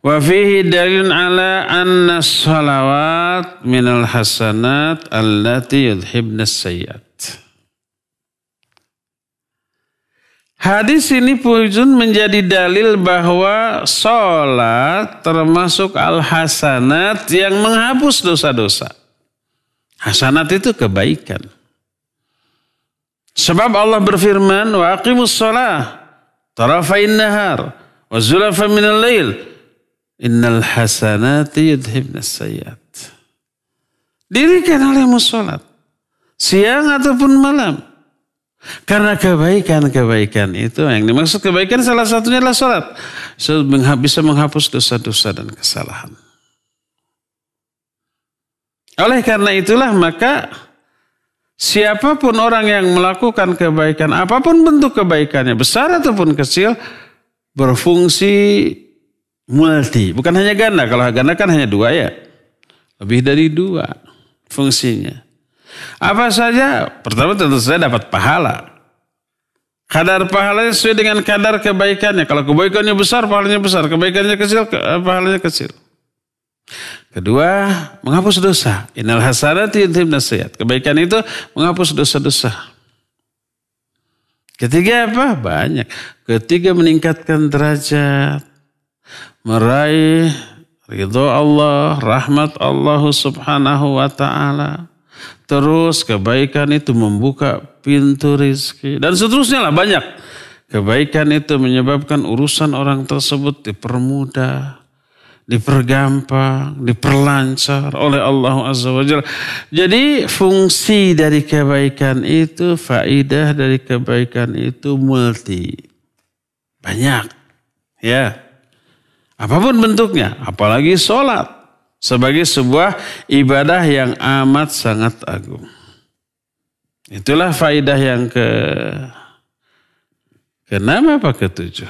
Wa fihi dalilun ala anna salawat minal hasanat allati yudhibna sayyiat. Hadis ini pun menjadi dalil bahwa sholat termasuk al-hasanat yang menghapus dosa-dosa. Hasanat itu kebaikan. Sebab Allah berfirman, wa aqimus shalah tarafain nahar wa zulafan minal lail innal hasanati yudhibnas sayyiat. Dirikan olehmu salat siang ataupun malam. Karena kebaikan-kebaikan itu, yang dimaksud kebaikan salah satunya adalah salat. Bisa menghapus dosa-dosa dan kesalahan. Oleh karena itulah maka siapapun orang yang melakukan kebaikan, apapun bentuk kebaikannya, besar ataupun kecil, berfungsi multi. Bukan hanya ganda, kalau ganda kan hanya 2 ya. Lebih dari 2 fungsinya. Apa saja? Pertama tentu saja dapat pahala. Kadar pahalanya sesuai dengan kadar kebaikannya. Kalau kebaikannya besar, pahalanya besar. Kebaikannya kecil, pahalanya kecil. Kedua, menghapus dosa. Innal hasanati yudhibnas sayyiat. Kebaikan itu menghapus dosa-dosa. Ketiga apa? Banyak. Ketiga, meningkatkan derajat. Meraih ridho Allah, rahmat Allah subhanahu wa ta'ala. Terus kebaikan itu membuka pintu rizki. Dan seterusnya lah banyak. Kebaikan itu menyebabkan urusan orang tersebut dipermudah, dipergampang, diperlancar oleh Allah Azza wa Jalla. Jadi fungsi dari kebaikan itu, faidah dari kebaikan itu multi. Banyak. Ya. Apapun bentuknya. Apalagi sholat. Sebagai sebuah ibadah yang amat sangat agung. Itulah faidah yang ke-6 apa ke-7?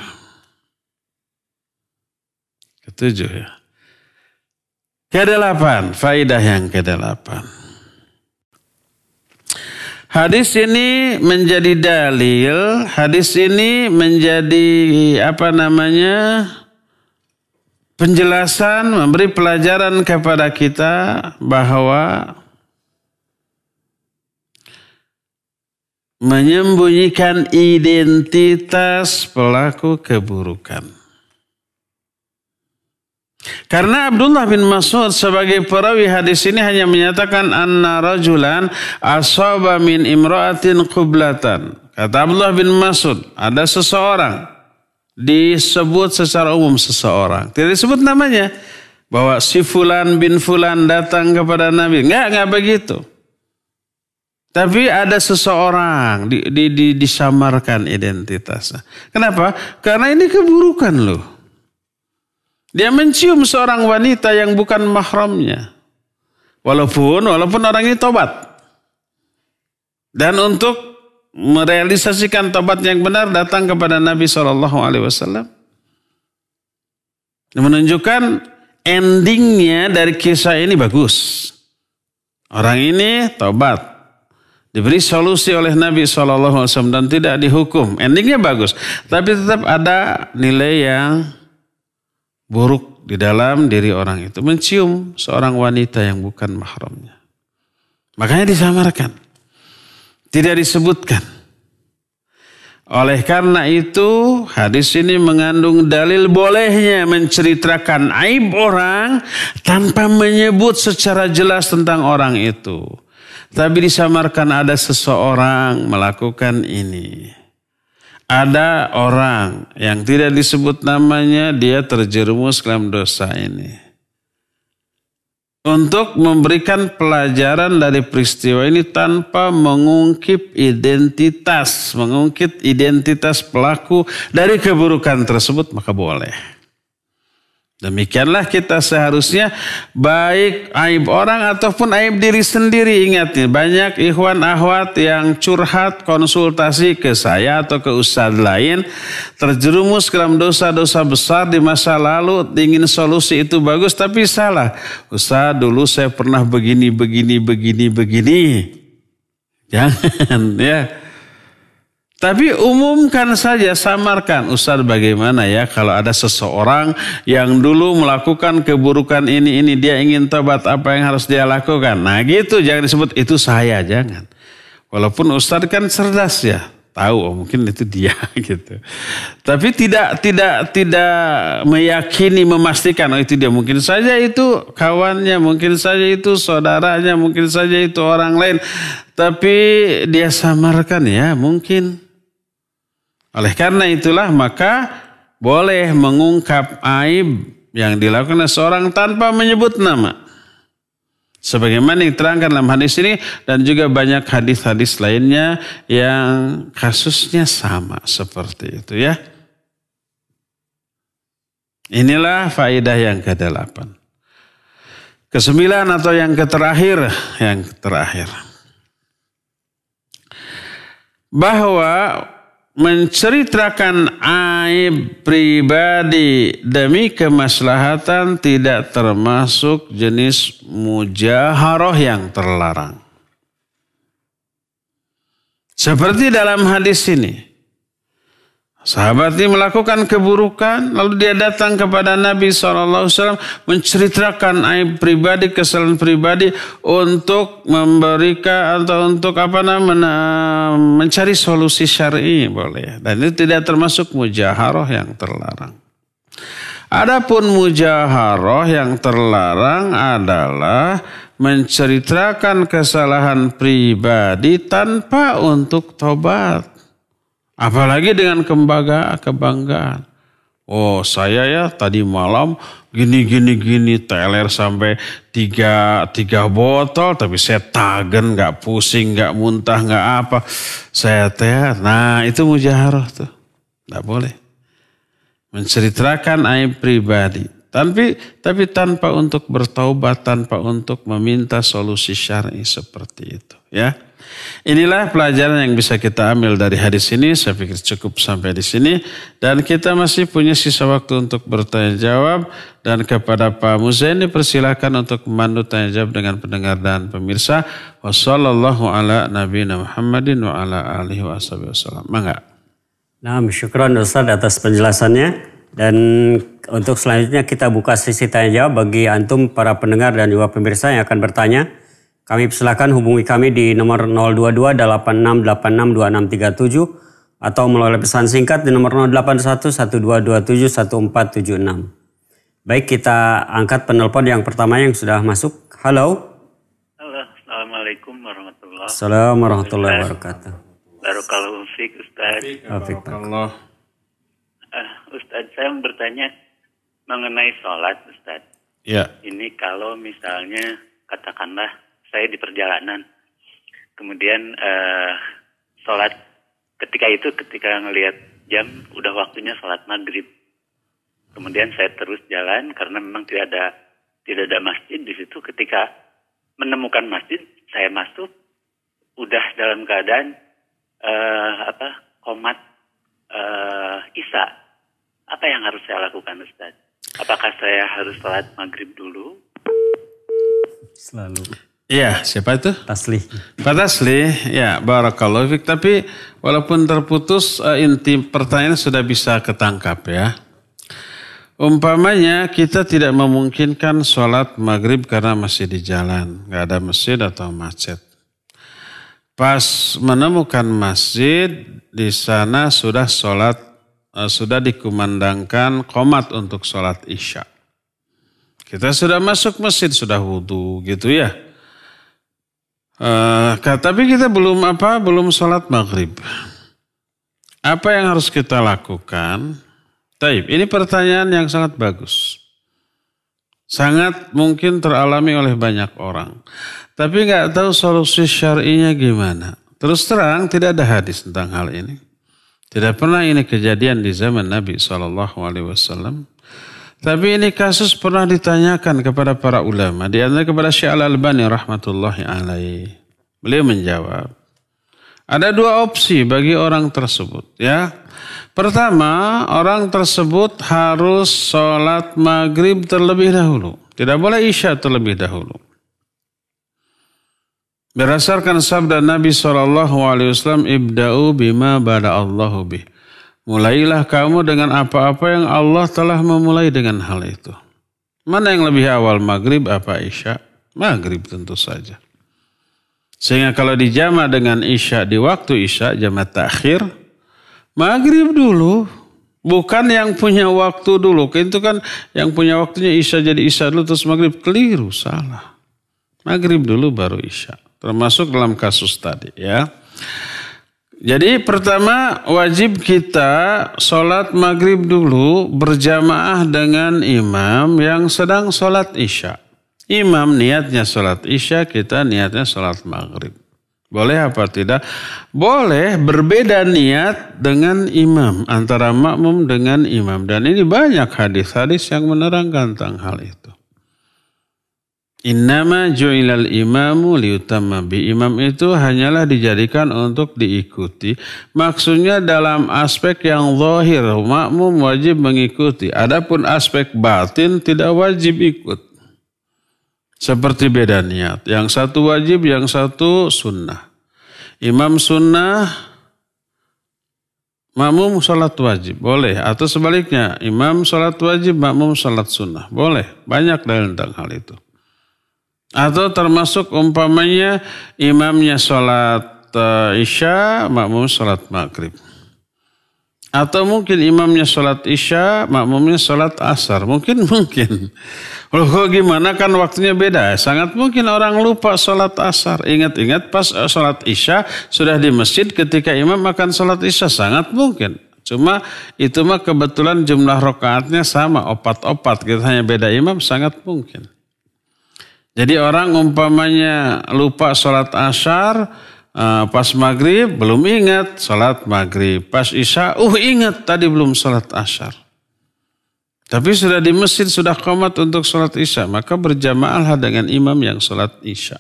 Ke-7 ya. Ke-8, faidah yang ke-8. Hadis ini menjadi dalil, hadis ini menjadi penjelasan, memberi pelajaran kepada kita bahwa menyembunyikan identitas pelaku keburukan. Karena Abdullah bin Mas'ud sebagai perawi hadis ini hanya menyatakan anna rajulan asaba min imra'atin qiblatan. Kata Abdullah bin Mas'ud, ada seseorang, disebut secara umum seseorang, tidak disebut namanya, bahwa si fulan bin fulan datang kepada Nabi. Enggak begitu. Tapi ada seseorang disamarkan identitasnya. Kenapa? Karena ini keburukan loh. Dia mencium seorang wanita yang bukan mahramnya. Walaupun orang ini tobat. Dan untuk merealisasikan tobat yang benar datang kepada Nabi SAW. Menunjukkan endingnya dari kisah ini bagus. Orang ini tobat. Diberi solusi oleh Nabi SAW dan tidak dihukum. Endingnya bagus. Tapi tetap ada nilai yang buruk di dalam diri orang itu. Mencium seorang wanita yang bukan mahramnya. Makanya disamarkan. Tidak disebutkan. Oleh karena itu hadis ini mengandung dalil bolehnya menceritakan aib orang tanpa menyebut secara jelas tentang orang itu. Tapi disamarkan ada seseorang melakukan ini. Ada orang yang tidak disebut namanya, dia terjerumus dalam dosa ini. Untuk memberikan pelajaran dari peristiwa ini tanpa mengungkit identitas pelaku dari keburukan tersebut, maka boleh. Demikianlah kita seharusnya, baik aib orang ataupun aib diri sendiri. Ingat nih, banyak ikhwan akhwat yang curhat konsultasi ke saya atau ke ustadz lain, terjerumus dalam dosa-dosa besar di masa lalu, ingin solusi itu bagus tapi salah. Ustadz, dulu saya pernah begini. Jangan ya. Tapi umumkan saja, samarkan. Ustaz, bagaimana ya kalau ada seseorang yang dulu melakukan keburukan ini, dia ingin tobat, apa yang harus dia lakukan? Nah gitu, jangan disebut itu saya, jangan. Walaupun Ustaz kan cerdas ya, tahu mungkin itu dia gitu. Tapi tidak meyakini, memastikan itu dia. Mungkin saja itu kawannya, mungkin saja itu saudaranya, mungkin saja itu orang lain. Tapi dia samarkan ya mungkin. Oleh karena itulah maka boleh mengungkap aib yang dilakukan oleh seorang tanpa menyebut nama. Sebagaimana diterangkan dalam hadis ini dan juga banyak hadis-hadis lainnya yang kasusnya sama seperti itu ya. Inilah faedah yang ke-8. Ke-9 atau yang terakhir. Bahwa menceritakan aib pribadi demi kemaslahatan tidak termasuk jenis mujaharah yang terlarang. Seperti dalam hadis ini. Sahabat ini melakukan keburukan, lalu dia datang kepada Nabi SAW menceritakan aib pribadi, kesalahan pribadi untuk memberikan atau untuk mencari solusi syar'i boleh. Dan itu tidak termasuk mujaharah yang terlarang. Adapun mujaharah yang terlarang adalah menceritakan kesalahan pribadi tanpa untuk tobat. Apalagi dengan kebanggaan. Oh saya ya tadi malam gini teler sampai tiga botol. Tapi saya tagen gak pusing, gak muntah, gak apa. Saya teh, nah itu mujaharah tuh. Gak boleh. Menceritakan aib pribadi. Tapi tanpa untuk bertaubat, tanpa untuk meminta solusi syar'i seperti itu. Ya. Inilah pelajaran yang bisa kita ambil dari hadis ini. Saya pikir cukup sampai di sini. Dan kita masih punya sisa waktu untuk bertanya jawab. Dan kepada Pak Muzaini persilakan untuk memandu tanya jawab dengan pendengar dan pemirsa. Wassallallahu ala nabiyina Muhammadin wa ala alihi wa sallam. Mangga. Nah, syukran Ustaz atas penjelasannya. Dan untuk selanjutnya kita buka sesi tanya jawab bagi antum para pendengar dan juga pemirsa yang akan bertanya. Kami persilakan hubungi kami di nomor 022-8686-2637 atau melalui pesan singkat di nomor 081-1227-1476. Baik, kita angkat penelpon yang pertama yang sudah masuk. Halo. Halo, Assalamualaikum warahmatullahi wabarakatuh. Assalamualaikum warahmatullahi wabarakatuh. Barakallahu fiik, Ustaz. Barakallah. Ustaz, saya mau bertanya mengenai sholat, Ustaz. Ya. Ini kalau misalnya katakanlah saya di perjalanan, kemudian sholat ketika ngelihat jam udah waktunya sholat maghrib, kemudian saya terus jalan karena memang tidak ada masjid di situ. Ketika menemukan masjid, saya masuk, udah dalam keadaan qomat isya. Apa yang harus saya lakukan, Ustaz? Apakah saya harus sholat maghrib dulu? Selalu. Iya, siapa itu? Tasli. Pak Tasli, ya, barakallahu fiik. Tapi walaupun terputus, inti pertanyaan sudah bisa ketangkap ya. Umpamanya kita tidak memungkinkan sholat maghrib karena masih di jalan. Gak ada masjid atau macet. Pas menemukan masjid, di sana sudah dikumandangkan qomat untuk sholat isya. Kita sudah masuk masjid, sudah wudu gitu ya. Tapi kita belum sholat maghrib. Apa yang harus kita lakukan? Taib, ini pertanyaan yang sangat bagus. Sangat mungkin teralami oleh banyak orang. Tapi nggak tahu solusi syar'inya gimana. Terus terang tidak ada hadis tentang hal ini. Tidak pernah ini kejadian di zaman Nabi SAW. Tapi ini kasus pernah ditanyakan kepada para ulama. Di antara kepada Syekh Al-Albani rahmatullahi alaihi. Beliau menjawab. Ada dua opsi bagi orang tersebut. Ya. Pertama, orang tersebut harus sholat maghrib terlebih dahulu. Tidak boleh isya terlebih dahulu. Berdasarkan sabda Nabi SAW, ibda'u bima bada'allahu bih. Mulailah kamu dengan apa-apa yang Allah telah memulai dengan hal itu. Mana yang lebih awal, maghrib apa isya? Maghrib tentu saja. Sehingga kalau dijama dengan isya di waktu isya, jama takhir, maghrib dulu. Bukan yang punya waktu dulu. Itu kan yang punya waktunya isya jadi isya dulu terus maghrib. Keliru, salah. Maghrib dulu baru isya. termasuk dalam kasus tadi ya. Jadi pertama wajib kita sholat maghrib dulu berjamaah dengan imam yang sedang sholat isya. Imam niatnya sholat isya, kita niatnya sholat maghrib. Boleh apa tidak? Boleh berbeda niat dengan imam, antara makmum dengan imam. Dan ini banyak hadis-hadis yang menerangkan tentang hal itu. Innama ju'ilal imamu liutamma bi. Imam itu hanyalah dijadikan untuk diikuti. Maksudnya dalam aspek yang zahir, makmum wajib mengikuti. Adapun aspek batin tidak wajib ikut. Seperti beda niat. Yang satu wajib, yang satu sunnah. Imam sunnah, makmum salat wajib. Boleh. Atau sebaliknya, imam salat wajib, makmum salat sunnah. Boleh. Banyak dalil tentang hal itu. Atau termasuk umpamanya imamnya sholat isya, makmum sholat maghrib. Atau mungkin imamnya sholat isya, makmumnya sholat asar. Mungkin. Loh kok gimana, kan waktunya beda. Sangat mungkin orang lupa sholat asar. Ingat-ingat pas sholat isya sudah di masjid ketika imam akan sholat isya. Sangat mungkin. Cuma itu mah kebetulan jumlah rakaatnya sama, opat-opat. Kita hanya beda imam, sangat mungkin. Jadi orang umpamanya lupa sholat asar, pas maghrib belum ingat sholat maghrib. Pas isya, ingat tadi belum sholat asar. Tapi sudah di masjid, sudah qomat untuk sholat isya. Maka berjamaahlah dengan imam yang sholat isya.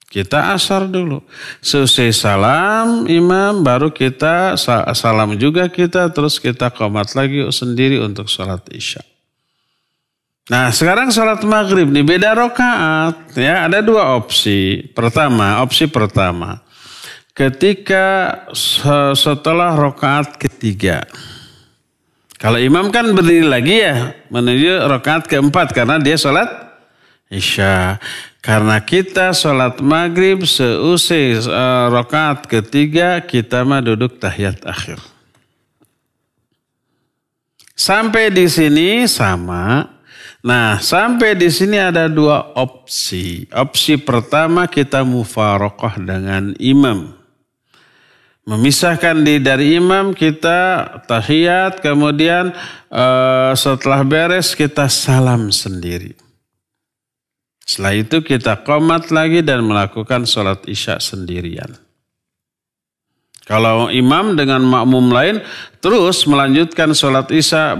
Kita asar dulu. Selesai salam imam, baru kita salam juga kita. Terus kita qomat lagi sendiri untuk sholat isya. Nah sekarang sholat maghrib nih beda rakaat ya, ada dua opsi. Opsi pertama, ketika setelah rakaat ketiga, kalau imam kan berdiri lagi ya menuju rakaat keempat karena dia sholat isya. Karena kita sholat maghrib seusai rakaat ketiga kita mah duduk tahiyat akhir. Sampai di sini sama. Nah, sampai di sini ada dua opsi. Opsi pertama kita mufaraqah dengan imam. Memisahkan diri dari imam, kita tahiyat, kemudian setelah beres kita salam sendiri. Setelah itu kita qomat lagi dan melakukan sholat isya sendirian. Kalau imam dengan makmum lain terus melanjutkan sholat isya,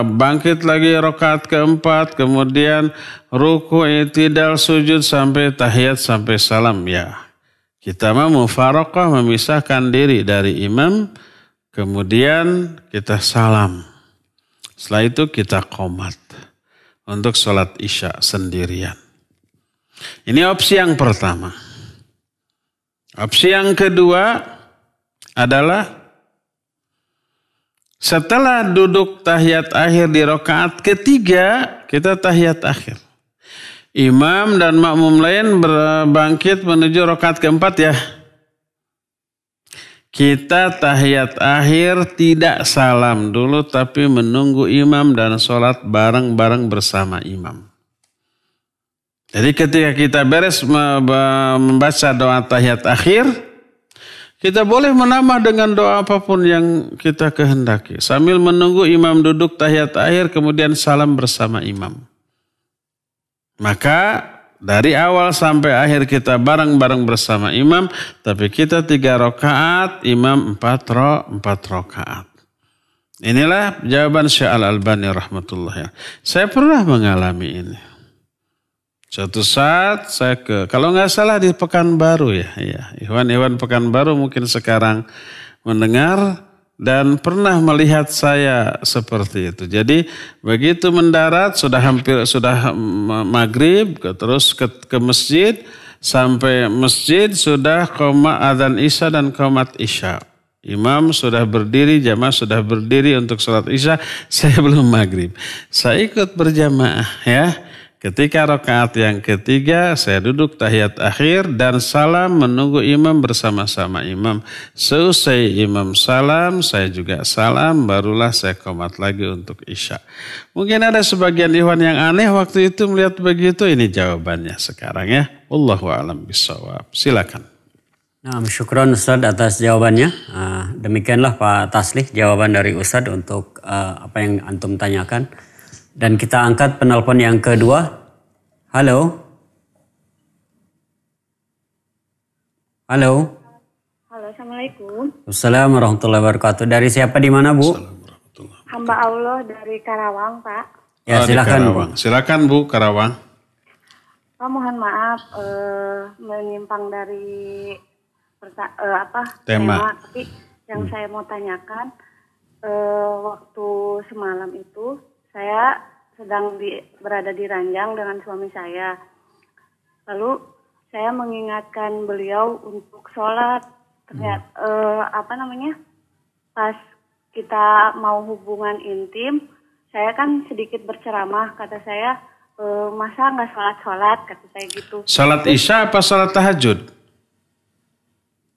bangkit lagi rakaat keempat, kemudian ruku, i'tidal, sujud sampai tahiyat sampai salam ya. Kita mau mufaraqah, memisahkan diri dari imam, kemudian kita salam. Setelah itu kita qomat untuk sholat isya sendirian. Ini opsi yang pertama. Opsi yang kedua adalah setelah duduk tahiyat akhir di rakaat ketiga, kita tahiyat akhir. Imam dan makmum lain berbangkit menuju rakaat keempat ya. Kita tahiyat akhir tidak salam dulu tapi menunggu imam dan sholat bareng-bareng bersama imam. Jadi ketika kita beres membaca doa tahiyat akhir, kita boleh menambah dengan doa apapun yang kita kehendaki. Sambil menunggu imam duduk tahiyat akhir kemudian salam bersama imam. Maka dari awal sampai akhir kita bareng-bareng bersama imam. Tapi kita 3 rakaat, imam 4 rakaat. Inilah jawaban Syekh Al-Albani rahmatullah. Saya pernah mengalami ini. Suatu saat saya kalau nggak salah di Pekanbaru ya. Ikhwan Pekanbaru mungkin sekarang mendengar dan pernah melihat saya seperti itu. Jadi begitu mendarat sudah maghrib, terus ke masjid, sampai masjid sudah qomat adzan isya dan qomat isya. Imam sudah berdiri, jamaah sudah berdiri untuk sholat isya, saya belum maghrib. Saya ikut berjamaah ya. Ketika rakaat yang ketiga, saya duduk tahiyat akhir dan salam menunggu imam bersama-sama imam. Seusai imam salam, saya juga salam, barulah saya qomat lagi untuk isya. Mungkin ada sebagian ikhwan yang aneh waktu itu melihat begitu, ini jawabannya sekarang ya. Wallahu a'lam bishawab. Silakan. Nah, syukron Ustadz atas jawabannya. Demikianlah Pak Taslih jawaban dari Ustadz untuk apa yang antum tanyakan. Dan kita angkat penelpon yang kedua. Halo. Halo. Halo, Assalamualaikum. Assalamualaikum warahmatullahi wabarakatuh. Dari siapa di mana, Bu? Hamba Allah dari Karawang, Pak. Ya, silakan, Bu. Silakan, Bu, Karawang. Pak, mohon maaf menyimpang dari tema, tapi yang saya mau tanyakan waktu semalam itu saya sedang berada di ranjang dengan suami saya. Lalu saya mengingatkan beliau untuk sholat. Ternyata pas kita mau hubungan intim, saya kan sedikit berceramah. Kata saya, masa nggak sholat, kata saya gitu. Sholat isya apa sholat tahajud?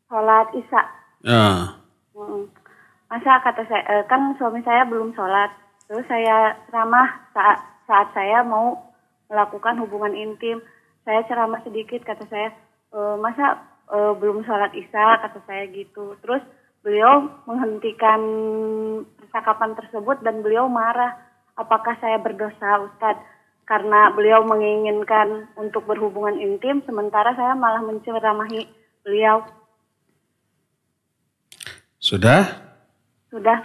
Sholat isya. Ya. Masa kata saya, kan suami saya belum sholat. Terus saya ceramah saat saya mau melakukan hubungan intim. Saya ceramah sedikit, kata saya, masa belum sholat isya, kata saya gitu. Terus beliau menghentikan percakapan tersebut dan beliau marah. Apakah saya berdosa, Ustadz? Karena beliau menginginkan untuk berhubungan intim, sementara saya malah menceramahi beliau. Sudah? Sudah.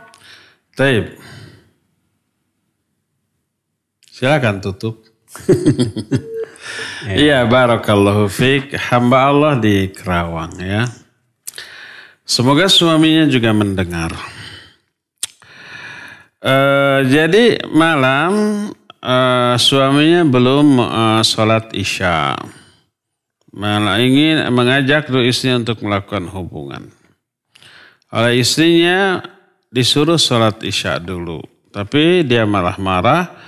Taib. Silakan tutup. Iya, barakallahu fiik. Hamba Allah di Kerawang ya. Semoga suaminya juga mendengar. Jadi malam suaminya belum sholat isya. Malah ingin mengajak istrinya untuk melakukan hubungan. Oleh istrinya disuruh sholat isya dulu. Tapi dia malah marah.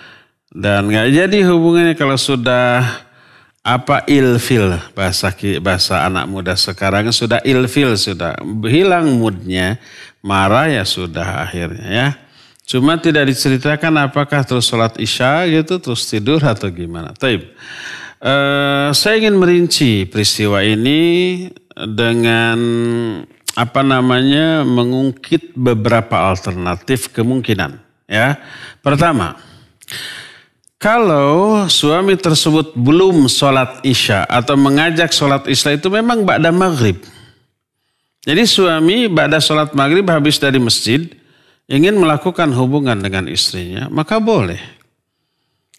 Dan nggak jadi hubungannya kalau sudah ilfil, bahasa anak muda sekarang sudah ilfil, sudah hilang moodnya, marah ya sudah akhirnya ya. Cuma tidak diceritakan apakah terus sholat isya gitu terus tidur atau gimana. Taib. Saya ingin merinci peristiwa ini dengan mengungkit beberapa alternatif kemungkinan ya. Pertama, kalau suami tersebut belum sholat isya atau mengajak sholat isya itu memang ba'da maghrib. Jadi suami ba'da sholat maghrib habis dari masjid ingin melakukan hubungan dengan istrinya, maka boleh.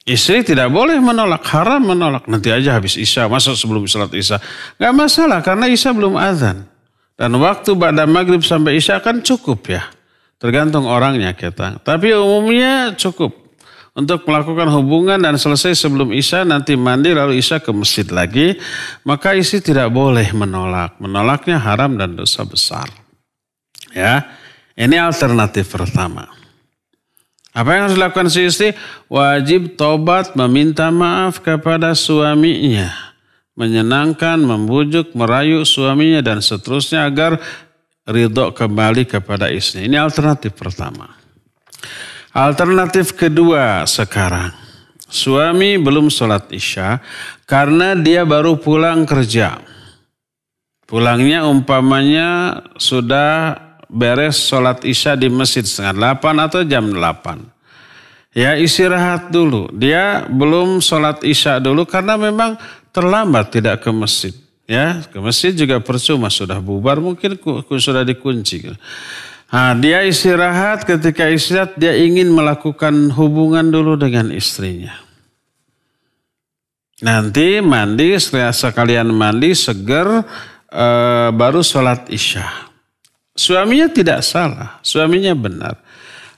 Istri tidak boleh menolak, haram menolak. Nanti aja habis isya, masa sebelum sholat isya. Gak masalah karena isya belum azan. Dan waktu ba'da maghrib sampai isya kan cukup ya. Tergantung orangnya kita. Tapi umumnya cukup. Untuk melakukan hubungan dan selesai sebelum isya, nanti mandi lalu isya ke masjid lagi, maka istri tidak boleh menolak. Menolaknya haram dan dosa besar. Ya, ini alternatif pertama. Apa yang harus dilakukan si istri? Wajib tobat meminta maaf kepada suaminya. Menyenangkan, membujuk, merayu suaminya dan seterusnya agar ridho kembali kepada istri. Ini alternatif pertama. Alternatif kedua sekarang, suami belum sholat isya karena dia baru pulang kerja. Pulangnya umpamanya sudah beres sholat isya di masjid 7:30 atau jam 8. Ya istirahat dulu, dia belum sholat isya dulu karena memang terlambat tidak ke masjid. Ya, ke masjid juga percuma, sudah bubar mungkin sudah dikunci. Nah, dia istirahat, ketika istirahat dia ingin melakukan hubungan dulu dengan istrinya. Nanti mandi, setelah sekalian mandi seger baru sholat isya. Suaminya tidak salah, suaminya benar.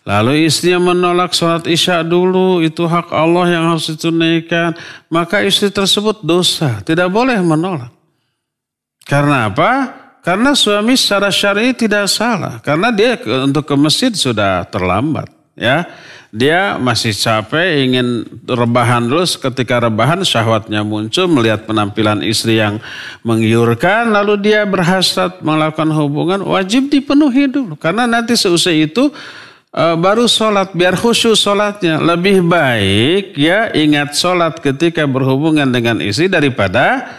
Lalu istrinya menolak sholat isya dulu, itu hak Allah yang harus ditunaikan. Maka istri tersebut dosa, tidak boleh menolak. Karena apa? Karena suami secara syar'i tidak salah. Karena dia untuk ke masjid sudah terlambat. Ya. Dia masih capek, ingin rebahan dulu. Ketika rebahan syahwatnya muncul, melihat penampilan istri yang menggiurkan, lalu dia berhasrat melakukan hubungan, wajib dipenuhi dulu. Karena nanti seusai itu baru sholat, biar khusyuk sholatnya. Lebih baik ya ingat sholat ketika berhubungan dengan istri daripada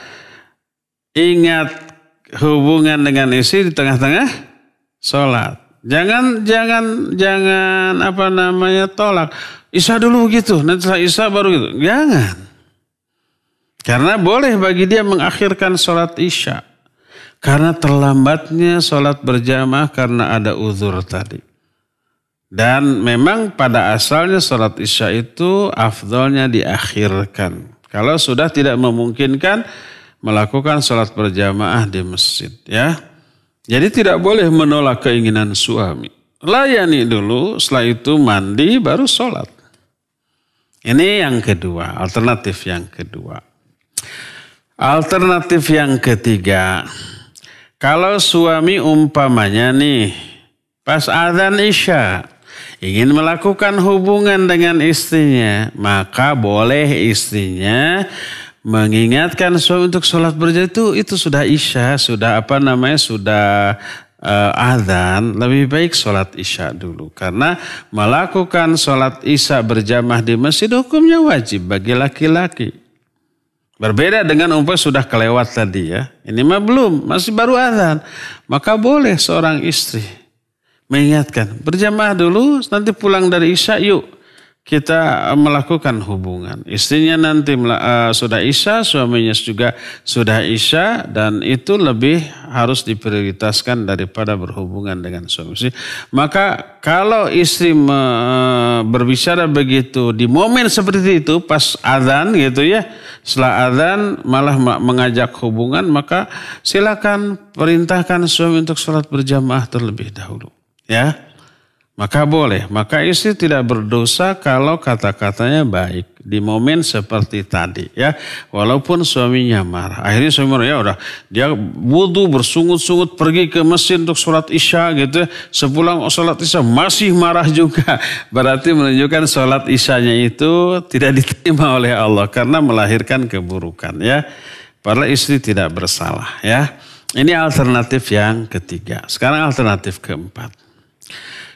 ingat hubungan dengan istri di tengah-tengah sholat. Jangan tolak. Isya dulu gitu, nanti setelah isya baru gitu. Jangan. Karena boleh bagi dia mengakhirkan sholat isya. Karena terlambatnya sholat berjamaah karena ada uzur tadi. Dan memang pada asalnya sholat isya itu afdolnya diakhirkan. Kalau sudah tidak memungkinkan melakukan sholat berjamaah di masjid, ya. Jadi tidak boleh menolak keinginan suami. Layani dulu, setelah itu mandi baru sholat. Ini yang kedua, alternatif yang kedua. Alternatif yang ketiga, kalau suami umpamanya nih pas azan isya ingin melakukan hubungan dengan istrinya, maka boleh istrinya mengingatkan suami untuk sholat berjamaah itu sudah isya, sudah azan, lebih baik sholat isya dulu. Karena melakukan sholat isya berjamaah di masjid hukumnya wajib bagi laki-laki. Berbeda dengan umpamanya sudah kelewat tadi ya. Ini mah belum, masih baru azan. Maka boleh seorang istri mengingatkan, berjamaah dulu, nanti pulang dari isya yuk kita melakukan hubungan. Istrinya nanti sudah isya, suaminya juga sudah isya, dan itu lebih harus diprioritaskan daripada berhubungan dengan suami istri. Maka kalau istri berbicara begitu di momen seperti itu pas azan gitu ya, setelah azan malah mengajak hubungan, maka silakan perintahkan suami untuk sholat berjamaah terlebih dahulu, ya. Maka boleh, maka istri tidak berdosa kalau kata-katanya baik di momen seperti tadi ya. Walaupun suaminya marah. Akhirnya suami marah, ya udah dia wudu bersungut-sungut pergi ke masjid untuk sholat isya gitu. Sepulang sholat isya masih marah juga. Berarti menunjukkan sholat isyanya itu tidak diterima oleh Allah karena melahirkan keburukan ya. Padahal istri tidak bersalah ya. Ini alternatif yang ketiga. Sekarang alternatif keempat.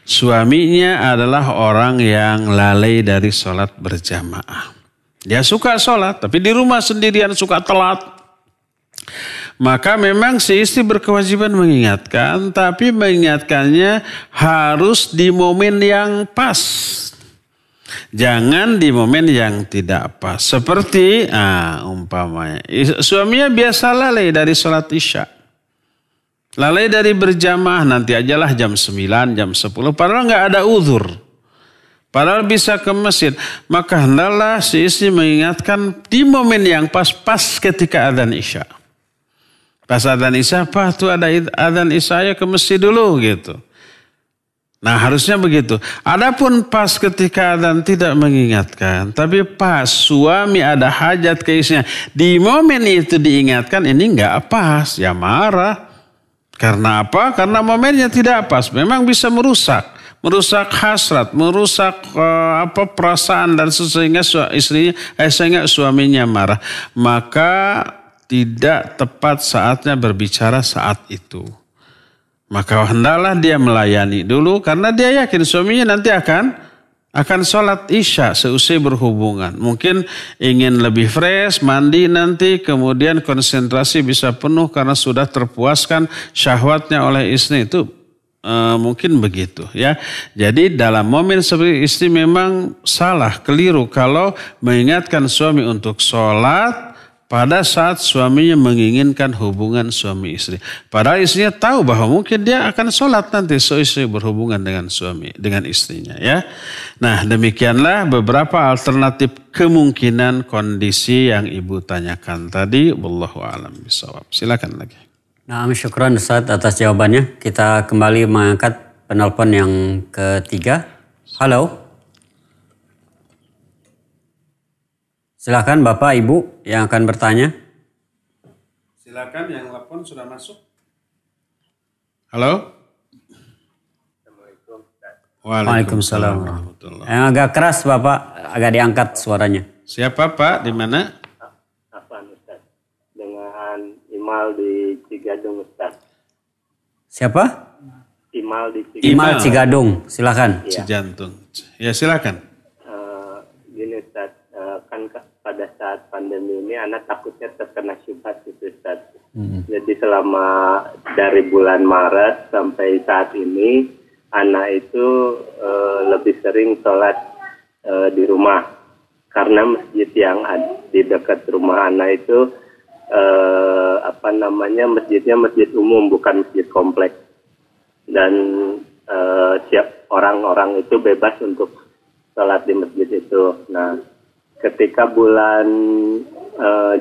Suaminya adalah orang yang lalai dari sholat berjamaah. Dia suka sholat, tapi di rumah sendirian suka telat. Maka memang si istri berkewajiban mengingatkan, tapi mengingatkannya harus di momen yang pas. Jangan di momen yang tidak pas. Seperti, umpamanya, suaminya biasa lalai dari sholat isya. Lalai dari berjamaah, nanti ajalah jam 9, jam 10. Padahal nggak ada uzur. Padahal bisa ke masjid. Maka hendaklah si istri mengingatkan di momen yang pas ketika adzan isya. Pas adzan isya, apa tuh ada adzan isya, ya ke masjid dulu gitu. Nah harusnya begitu. Adapun pas ketika adzan tidak mengingatkan. Tapi pas suami ada hajat ke istrinya. Di momen itu diingatkan, ini nggak pas. Ya marah. Karena apa? Karena momennya tidak pas. Memang bisa merusak hasrat, merusak perasaan dan sehingga sehingga suaminya marah. Maka tidak tepat saatnya berbicara saat itu. Maka hendaklah dia melayani dulu karena dia yakin suaminya nanti akan sholat isya seusai berhubungan. Mungkin ingin lebih fresh, mandi nanti, kemudian konsentrasi bisa penuh karena sudah terpuaskan syahwatnya oleh istri. Itu mungkin begitu ya. Jadi dalam momen seperti istri memang salah, keliru kalau mengingatkan suami untuk sholat pada saat suaminya menginginkan hubungan suami istri. Padahal istrinya tahu bahwa mungkin dia akan sholat nanti seusai berhubungan dengan istrinya ya. Nah demikianlah beberapa alternatif kemungkinan kondisi yang ibu tanyakan tadi. Wallahu a'lam bishawab. Silakan lagi. Nah, syukran Ustaz atas jawabannya. Kita kembali mengangkat penelpon yang ketiga. Halo. Silakan Bapak Ibu yang akan bertanya. Silakan yang telepon sudah masuk. Halo. Waalaikumsalam warahmatullahi. Yang agak keras Bapak, agak diangkat suaranya. Siapa Pak? Di mana? Afan Ustaz. Dengan Imal di Cigadung Ustaz. Siapa? Imal di Cigadung. Imal Cigadung, silakan. Cijantung. Ya silakan. Gini Ustaz, kan pada saat pandemi ini anak takutnya terkena syubhat gitu Ustaz. Jadi selama dari bulan Maret sampai saat ini anak itu lebih sering sholat di rumah karena masjid yang ada di dekat rumah anak itu masjidnya masjid umum bukan masjid kompleks dan siap orang-orang itu bebas untuk sholat di masjid itu. Nah, ketika bulan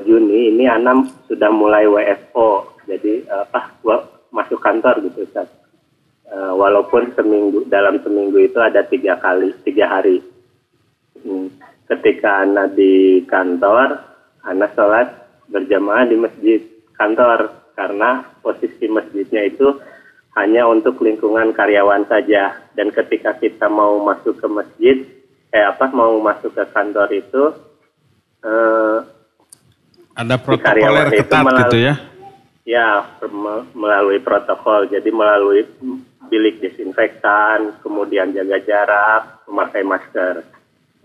Juni ini anak sudah mulai WFO, jadi masuk kantor gitu Ustaz. Walaupun dalam seminggu itu ada 3 hari. Ketika anak di kantor, anak sholat berjamaah di masjid kantor karena posisi masjidnya itu hanya untuk lingkungan karyawan saja. Dan ketika kita mau masuk ke masjid, mau masuk ke kantor itu ada protokol ketat gitu ya? Ya, melalui protokol. Jadi melalui bilik disinfektan, kemudian jaga jarak, memakai masker.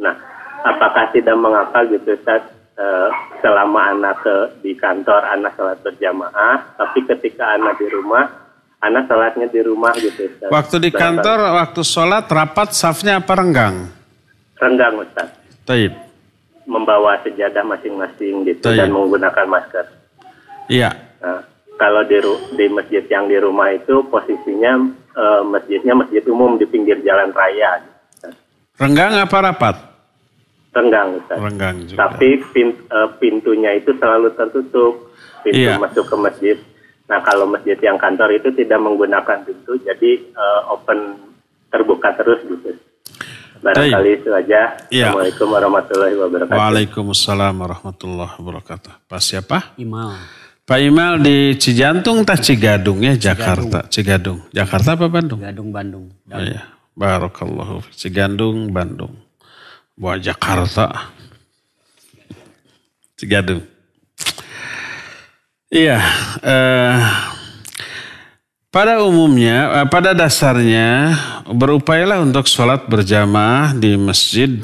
Nah, apakah tidak mengapa gitu Ustaz, selama anak di kantor anak sholat berjamaah, tapi ketika anak di rumah, anak sholatnya di rumah gitu Ustaz. Waktu di kantor, waktu sholat rapat safnya apa renggang? Renggang Ustaz. Taib. Membawa sejadah masing-masing gitu Taib. Dan menggunakan masker. Iya. Nah, kalau di masjid yang di rumah itu posisinya masjidnya masjid umum di pinggir jalan raya. Renggang apa rapat? Renggang Ustaz. Renggang juga. Tapi pintunya itu selalu tertutup, pintu masuk ke masjid. Nah, kalau masjid yang kantor itu tidak menggunakan pintu, jadi open terbuka terus gitu. Barangkali itu aja. Assalamualaikum warahmatullahi wabarakatuh. Waalaikumsalam warahmatullahi wabarakatuh. Pak siapa? Imal. Pak Imal di Cijantung tak Cigadung ya, Jakarta. Cigadung. Jakarta apa Bandung? Bandung. Oh, iya. Barakallahu. Cigadung, Bandung. Buah Jakarta. Cigadung. Iya. Pada umumnya, pada dasarnya berupayalah untuk sholat berjamaah di masjid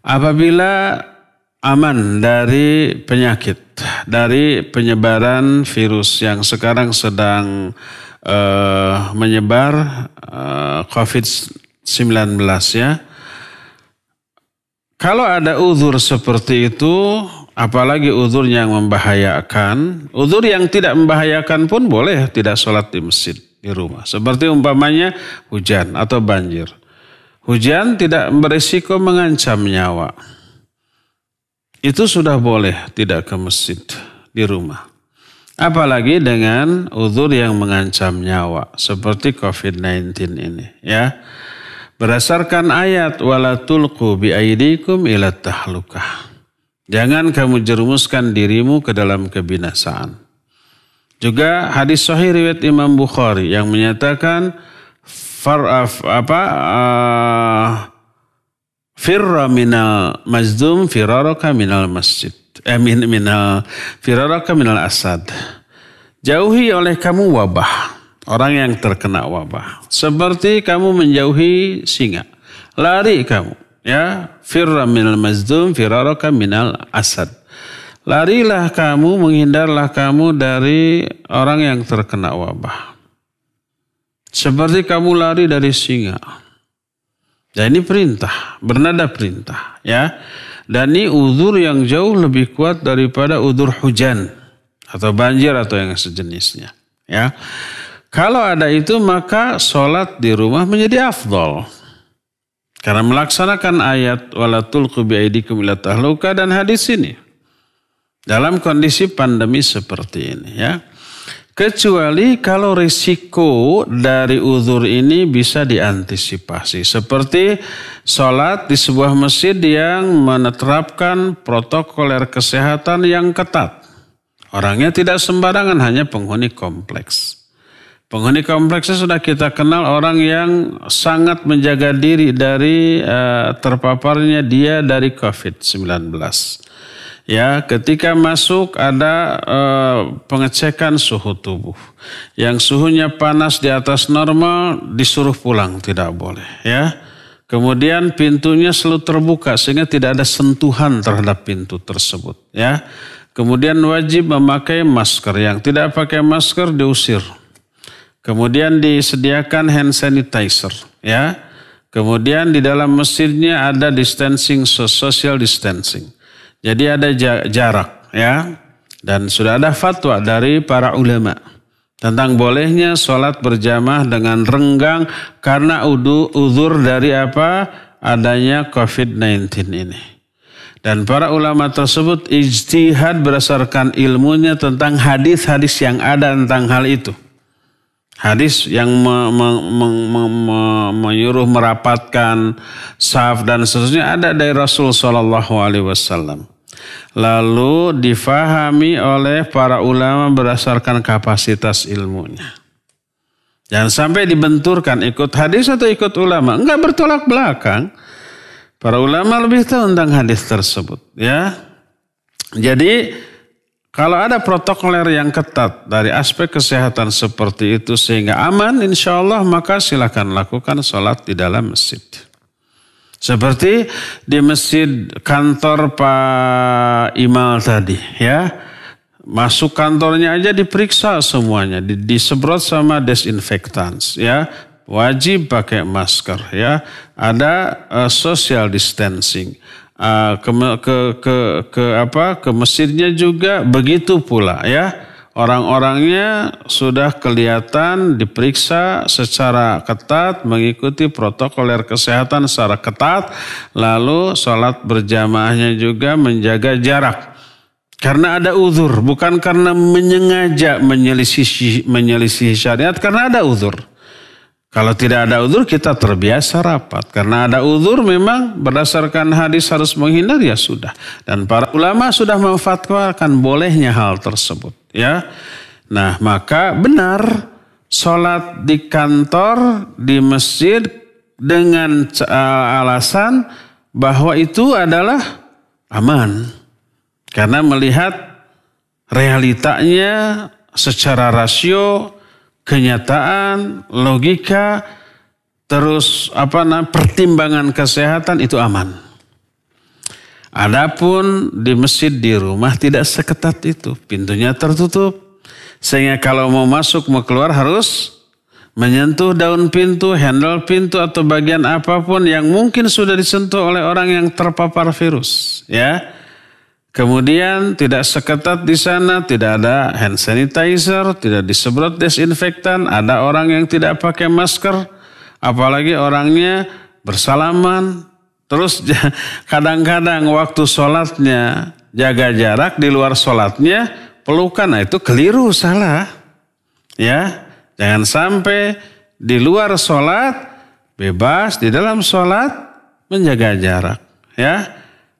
apabila aman dari penyakit, dari penyebaran virus yang sekarang sedang menyebar COVID-19 ya. Kalau ada uzur seperti itu, apalagi uzur yang membahayakan, uzur yang tidak membahayakan pun boleh tidak sholat di masjid, di rumah. Seperti umpamanya hujan atau banjir. Hujan tidak berisiko mengancam nyawa. Itu sudah boleh tidak ke masjid, di rumah. Apalagi dengan uzur yang mengancam nyawa, seperti COVID-19 ini. Ya. Berdasarkan ayat, wala tulqu biaidikum ila tahlukah. Jangan kamu jerumuskan dirimu ke dalam kebinasaan. Juga hadis sahih riwayat Imam Bukhari yang menyatakan firra minal mazdum firaraka minal masjid. Firaraka minal asad. Jauhi oleh kamu wabah, orang yang terkena wabah. Seperti kamu menjauhi singa. Lari kamu. Ya, firra minal mazdum firaraka minal asad. Larilah kamu, menghindarlah kamu dari orang yang terkena wabah. Seperti kamu lari dari singa. Dan ini perintah, bernada perintah, ya. Dan ini uzur yang jauh lebih kuat daripada uzur hujan atau banjir atau yang sejenisnya, ya. Kalau ada itu maka sholat di rumah menjadi afdol. Karena melaksanakan ayat wala tulqu biaidikum ila tahluka dan hadis ini dalam kondisi pandemi seperti ini ya. Kecuali kalau risiko dari uzur ini bisa diantisipasi seperti sholat di sebuah masjid yang menerapkan protokoler kesehatan yang ketat. Orangnya tidak sembarangan, hanya penghuni kompleks. Penghuni kompleksnya sudah kita kenal orang yang sangat menjaga diri dari terpaparnya dia dari COVID-19. Ya, ketika masuk ada pengecekan suhu tubuh. Yang suhunya panas di atas normal disuruh pulang, tidak boleh. Ya, kemudian pintunya selalu terbuka sehingga tidak ada sentuhan terhadap pintu tersebut. Ya, kemudian wajib memakai masker. Yang tidak pakai masker diusir. Kemudian disediakan hand sanitizer. Ya, kemudian di dalam masjidnya ada distancing, social distancing. Jadi ada jarak, ya, dan sudah ada fatwa dari para ulama tentang bolehnya sholat berjamaah dengan renggang karena uzur dari adanya COVID-19 ini. Dan para ulama tersebut ijtihad berdasarkan ilmunya tentang hadis-hadis yang ada tentang hal itu. Hadis yang menyuruh merapatkan saf dan seterusnya ada dari Rasul Shallallahu Alaihi Wasallam. Lalu difahami oleh para ulama berdasarkan kapasitas ilmunya. Jangan sampai dibenturkan ikut hadis atau ikut ulama. Enggak bertolak belakang. Para ulama lebih tahu tentang hadis tersebut. Ya. Jadi kalau ada protokoler yang ketat dari aspek kesehatan seperti itu sehingga aman insya Allah maka silakan lakukan sholat di dalam masjid. Seperti di masjid kantor Pak Imal tadi ya. Masuk kantornya aja diperiksa semuanya. Disemprot sama desinfektan ya. Wajib pakai masker ya. Ada social distancing. Ke masjidnya juga begitu pula ya. Orang-orangnya sudah kelihatan diperiksa secara ketat, mengikuti protokoler kesehatan secara ketat, lalu sholat berjamaahnya juga menjaga jarak. Karena ada uzur, bukan karena menyengaja menyelisih syariat, karena ada uzur. Kalau tidak ada uzur kita terbiasa rapat. Karena ada uzur memang berdasarkan hadis harus menghindar ya sudah. Dan para ulama sudah memfatwakan bolehnya hal tersebut. Ya, nah maka benar sholat di kantor, di masjid dengan alasan bahwa itu adalah aman. Karena melihat realitanya secara rasio, kenyataan, logika, terus pertimbangan kesehatan itu aman. Adapun di masjid di rumah tidak seketat itu, pintunya tertutup. Sehingga kalau mau masuk mau keluar harus menyentuh daun pintu, handle pintu atau bagian apapun yang mungkin sudah disentuh oleh orang yang terpapar virus, ya. Kemudian tidak seketat di sana, tidak ada hand sanitizer, tidak disemprot desinfektan, ada orang yang tidak pakai masker, apalagi orangnya bersalaman. Terus kadang-kadang waktu sholatnya jaga jarak, di luar sholatnya pelukan, nah itu keliru, salah. Ya, jangan sampai di luar sholat bebas, di dalam sholat menjaga jarak. Ya,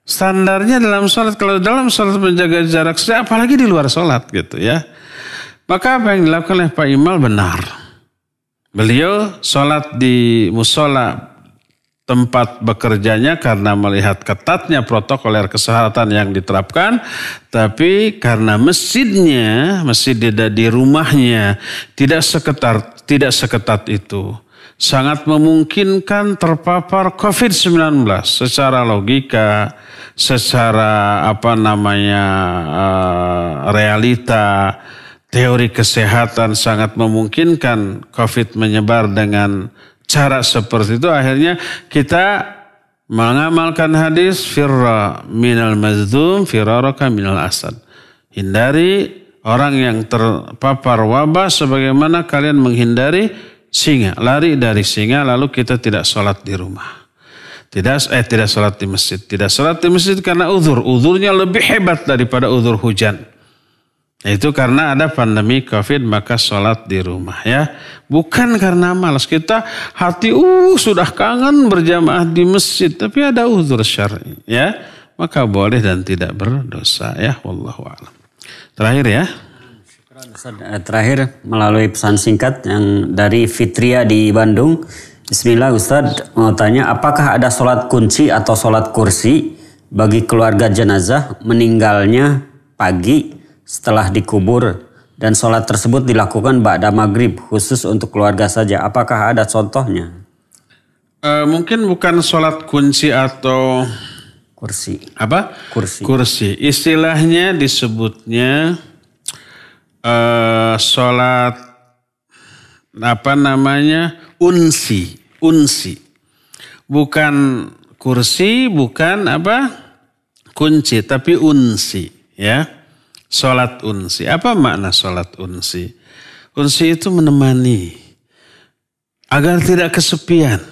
standarnya dalam sholat, kalau dalam sholat menjaga jarak, apalagi di luar sholat gitu ya. Maka apa yang dilakukan oleh Pak Imal benar. Beliau sholat di musola tempat bekerjanya karena melihat ketatnya protokoler kesehatan yang diterapkan, tapi karena masjid di rumahnya tidak seketat itu, sangat memungkinkan terpapar COVID-19 secara logika, secara realita, teori kesehatan sangat memungkinkan COVID menyebar dengan cara seperti itu. Akhirnya kita mengamalkan hadis firra minal mazlum firaraka minal asad. Hindari orang yang terpapar wabah sebagaimana kalian menghindari singa, lari dari singa. Lalu kita tidak sholat di rumah. Tidak sholat di masjid. Tidak sholat di masjid karena uzur. Uzurnya lebih hebat daripada uzur hujan. Itu karena ada pandemi COVID maka sholat di rumah ya. Bukan karena malas. Kita hati sudah kangen berjamaah di masjid. Tapi ada uzur syar'i ya. Maka boleh dan tidak berdosa ya. Wallahu a'lam. Terakhir ya. Terakhir melalui pesan singkat yang dari Fitria di Bandung. Bismillah Ustaz, mau tanya apakah ada sholat kunci atau sholat kursi bagi keluarga jenazah meninggalnya pagi setelah dikubur dan sholat tersebut dilakukan ba'da maghrib khusus untuk keluarga saja. Apakah ada contohnya? Mungkin bukan sholat kunci atau Kursi. apa? Kursi. Kursi. Istilahnya disebutnya sholat unsi. Bukan kursi, bukan kunci, tapi unsi, ya. Sholat unsi. Apa makna sholat unsi? Unsi itu menemani agar tidak kesepian.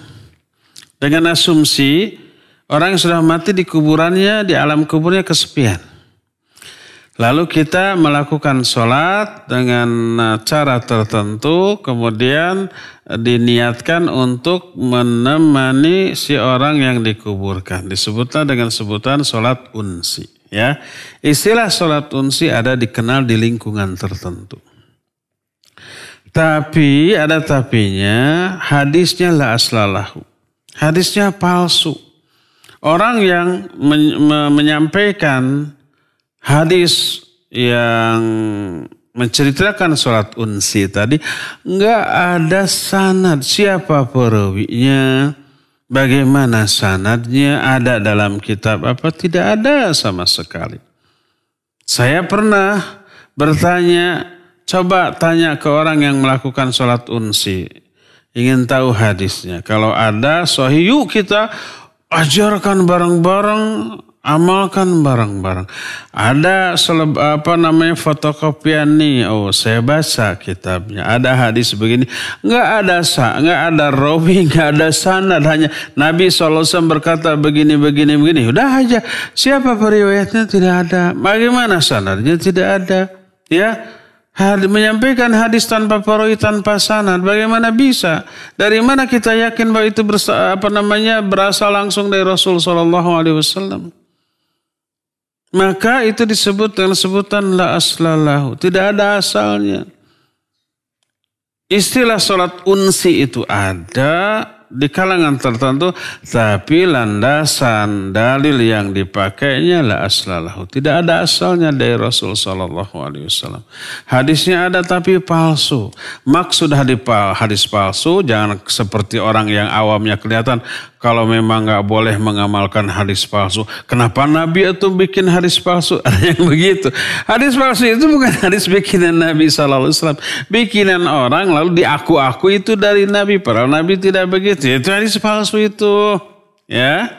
Dengan asumsi orang yang sudah mati di kuburannya, di alam kuburnya kesepian. Lalu kita melakukan sholat dengan cara tertentu, kemudian diniatkan untuk menemani si orang yang dikuburkan. Disebutlah dengan sebutan sholat unsi. Ya, istilah sholat unsi ada dikenal di lingkungan tertentu. Tapi ada tapinya, hadisnya la aslalahu. Hadisnya palsu. Orang yang menyampaikan hadis yang menceritakan sholat unsi tadi enggak ada sanad siapa perawinya, bagaimana sanadnya, ada dalam kitab apa, tidak ada sama sekali. Saya pernah bertanya, coba tanya ke orang yang melakukan sholat unsi, ingin tahu hadisnya. Kalau ada sahih, yuk kita ajarkan bareng-bareng, amalkan bareng-bareng. Ada fotokopian nih. Oh, saya baca kitabnya. Ada hadis begini. Nggak ada rawi, nggak ada sanad. Hanya Nabi SAW berkata begini. Udah aja. Siapa periwayatnya tidak ada. Bagaimana sanadnya tidak ada. Ya. Menyampaikan hadis tanpa perawi, tanpa sanad, bagaimana bisa? Dari mana kita yakin bahwa itu berasal langsung dari Rasul SAW? Maka itu disebut dengan sebutan la aslalahu, tidak ada asalnya. Istilah sholat unsi itu ada di kalangan tertentu, tapi landasan dalil yang dipakainya la aslalahu, tidak ada asalnya dari Rasul SAW. Hadisnya ada tapi palsu. Maksud hadis palsu jangan seperti orang yang awamnya kelihatan. Kalau memang nggak boleh mengamalkan hadis palsu, kenapa Nabi itu bikin hadis palsu? Ada yang begitu. Hadis palsu itu bukan hadis bikinan Nabi SAW, bikinan orang lalu diaku-aku itu dari Nabi, padahal Nabi tidak begitu. Itu hadis palsu itu, ya.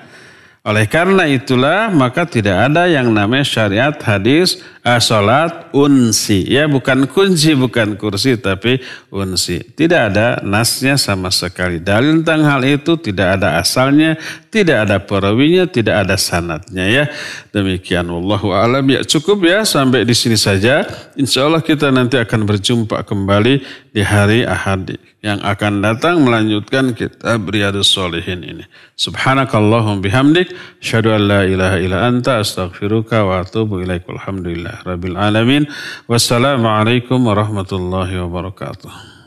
Oleh karena itulah maka tidak ada yang namanya syariat hadis sholat unsi. Ya, bukan kunci, bukan kursi, tapi unsi. Tidak ada nasnya sama sekali. Dalil tentang hal itu tidak ada asalnya, tidak ada perawinya, tidak ada sanadnya. Ya, demikian. Wallahu a'lam. Ya, cukup ya sampai di sini saja. Insya Allah kita nanti akan berjumpa kembali di hari Ahad yang akan datang melanjutkan kitab Riyadhus Shalihin ini. Subhanakallahum bihamdik, asyhadu an la ilaha illa anta, astaghfiruka wa atubu ilaik. Alhamdulillah rabbil alamin. Wassalamualaikum warahmatullahi wabarakatuh.